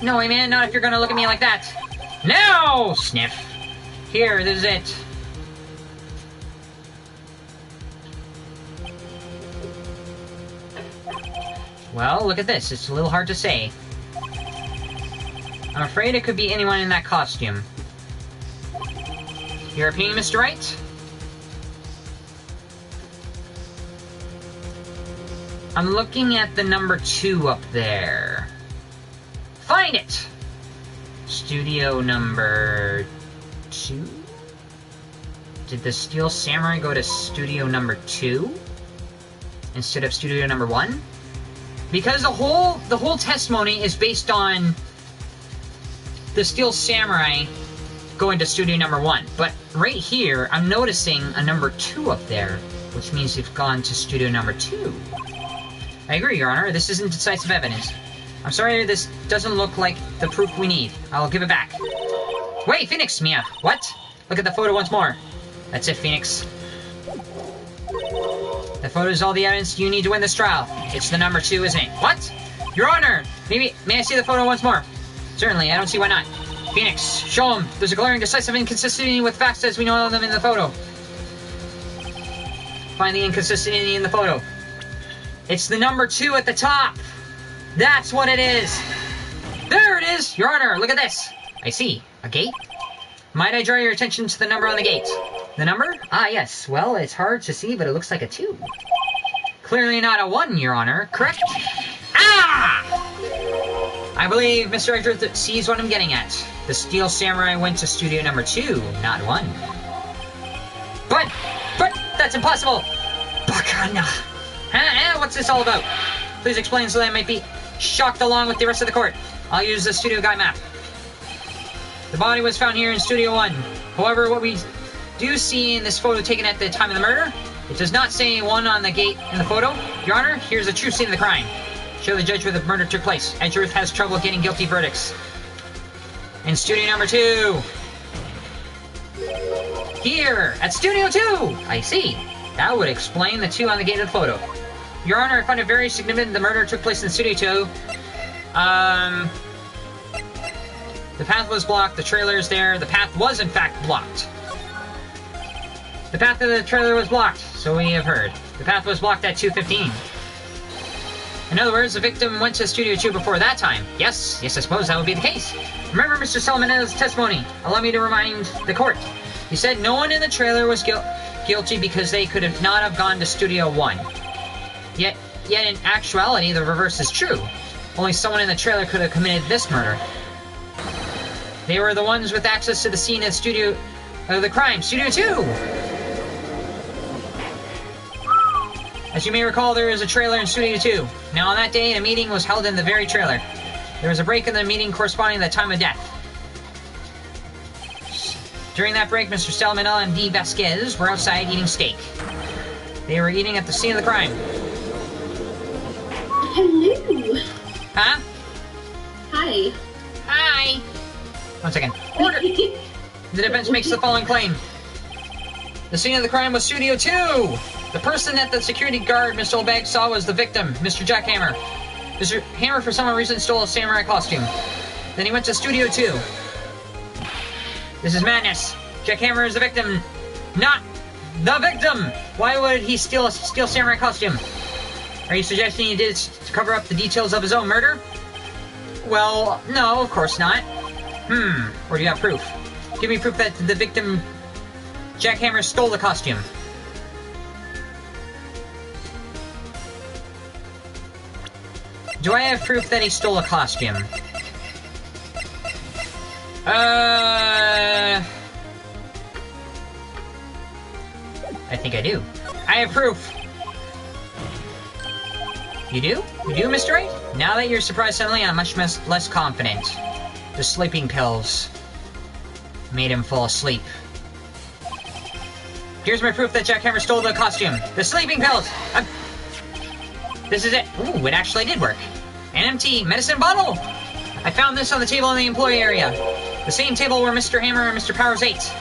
No way, man, not if you're gonna look at me like that. No! Sniff. Here, this is it. Well, look at this. It's a little hard to say. I'm afraid it could be anyone in that costume. Your opinion, Mr. Wright? I'm looking at the number 2 up there. Find it! Studio number 2? Did the Steel Samurai go to studio number 2? Instead of studio number 1? Because the whole testimony is based on the Steel Samurai going to studio number 1. But right here, I'm noticing a number 2 up there, which means you've gone to studio number 2. I agree, Your Honor. This isn't decisive evidence. I'm sorry, this doesn't look like the proof we need. I'll give it back. Wait, Phoenix, Mia. What? Look at the photo once more. That's it, Phoenix. The photo is all the evidence you need to win this trial. It's the number 2, isn't it? What? Your Honor! May I see the photo once more? Certainly, I don't see why not. Phoenix, show him. There's a glaring decisive inconsistency with facts as we know them in the photo. Find the inconsistency in the photo. It's the number 2 at the top. That's what it is. There it is! Your Honor, look at this. I see. A gate? Might I draw your attention to the number on the gate? The number? Ah, yes. Well, it's hard to see, but it looks like a 2. Clearly not a 1, Your Honor. Correct? Ah! I believe Mr. Edgeworth sees what I'm getting at. The Steel Samurai went to studio number 2, not 1. But, that's impossible! Bacana! What's this all about? Please explain so that I might be shocked along with the rest of the court. I'll use the studio guide map. The body was found here in Studio 1. However, what we do see in this photo taken at the time of the murder, it does not say 1 on the gate in the photo. Your Honor, here's the true scene of the crime. Show the judge where the murder took place. Edgeworth has trouble getting guilty verdicts. In Studio number 2. Here, at Studio 2! I see. That would explain the 2 on the gate of the photo. Your Honor, I find it very significant the murder took place in Studio 2. The path was blocked, the trailer is there, the path was in fact blocked. The path of the trailer was blocked, so we have heard. The path was blocked at 2:15. In other words, the victim went to Studio 2 before that time. Yes, I suppose that would be the case. Remember Mr. Salamanez's testimony. Allow me to remind the court. He said no one in the trailer was guilty because they could have not have gone to Studio 1. Yet in actuality, the reverse is true. Only someone in the trailer could have committed this murder. They were the ones with access to the scene of the crime, Studio 2! As you may recall, there is a trailer in Studio 2. Now, on that day, a meeting was held in the very trailer. There was a break in the meeting corresponding to the time of death. During that break, Mr. Stelmanel and D. Vasquez were outside eating steak. They were eating at the scene of the crime. Hello. Huh? Hi. Hi! 1 second. Order! The defense makes the following claim. The scene of the crime was Studio 2! The person that the security guard, Mr. Olbag, saw was the victim, Mr. Jack Hammer. Mr. Hammer, for some reason, stole a samurai costume. Then he went to Studio 2. This is madness. Jack Hammer is the victim, not the victim! Why would he steal samurai costume? Are you suggesting he did it to cover up the details of his own murder? Well, no, of course not. Or do you have proof? Give me proof that the victim, Jack Hammer, stole the costume. Do I have proof that he stole a costume? I think I do. I have proof. You do? You do, Mr. Wright? Now that you're surprised suddenly, I'm much less confident. The sleeping pills made him fall asleep. Here's my proof that Jack Hammer stole the costume. The sleeping pills! This is it. Ooh, it actually did work. An empty medicine bottle! I found this on the table in the employee area. The same table where Mr. Hammer and Mr. Powers ate.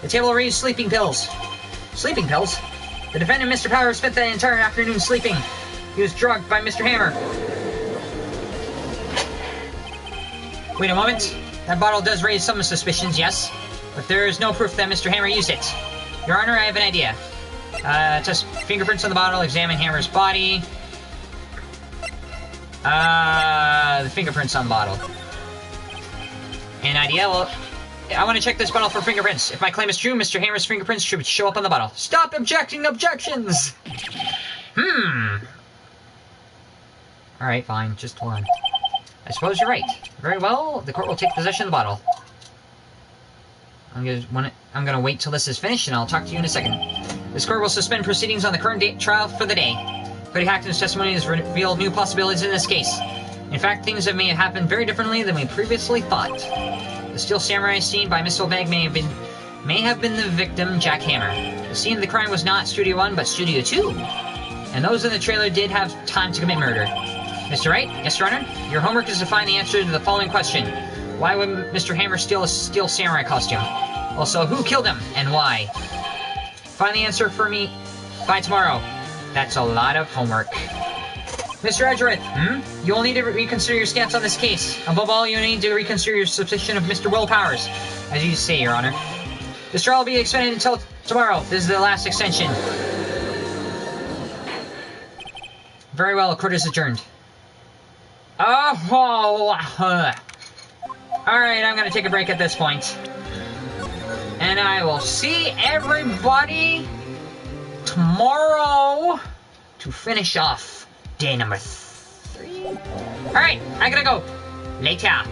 The table reads sleeping pills. Sleeping pills? The defendant, Mr. Powers, spent the entire afternoon sleeping. He was drugged by Mr. Hammer. Wait a moment. That bottle does raise some suspicions, yes. But there is no proof that Mr. Hammer used it. Your Honor, I have an idea. Test fingerprints on the bottle, examine Hammer's body. The fingerprints on the bottle. An idea? Well, I want to check this bottle for fingerprints. If my claim is true, Mr. Hammer's fingerprints should show up on the bottle. Stop objecting objections! Alright, fine. Just hold on. I suppose you're right. Very well, the court will take possession of the bottle. I'm gonna wait till this is finished, and I'll talk to you in a second. This court will suspend proceedings on the current trial for the day. Cody Hackton's testimony has revealed new possibilities in this case. In fact, things may have happened very differently than we previously thought. The steel samurai seen by Miss Olbag may have been the victim, Jack Hammer. The scene of the crime was not Studio 1, but Studio 2. And those in the trailer did have time to commit murder. Mr. Wright? Yes, Your Honor? Your homework is to find the answer to the following question. Why would Mr. Hammer steal a steel samurai costume? Also, who killed him, and why? Find the answer for me by tomorrow. That's a lot of homework. Mr. Edgeworth, you will need to reconsider your stance on this case. Above all, you need to reconsider your suspicion of Mr. Will Powers. As you say, Your Honor. This trial will be extended until tomorrow. This is the last extension. Very well, court is adjourned. Alright, I'm gonna take a break at this point. And I will see everybody tomorrow to finish off day number 3. Alright, I gotta go. Later.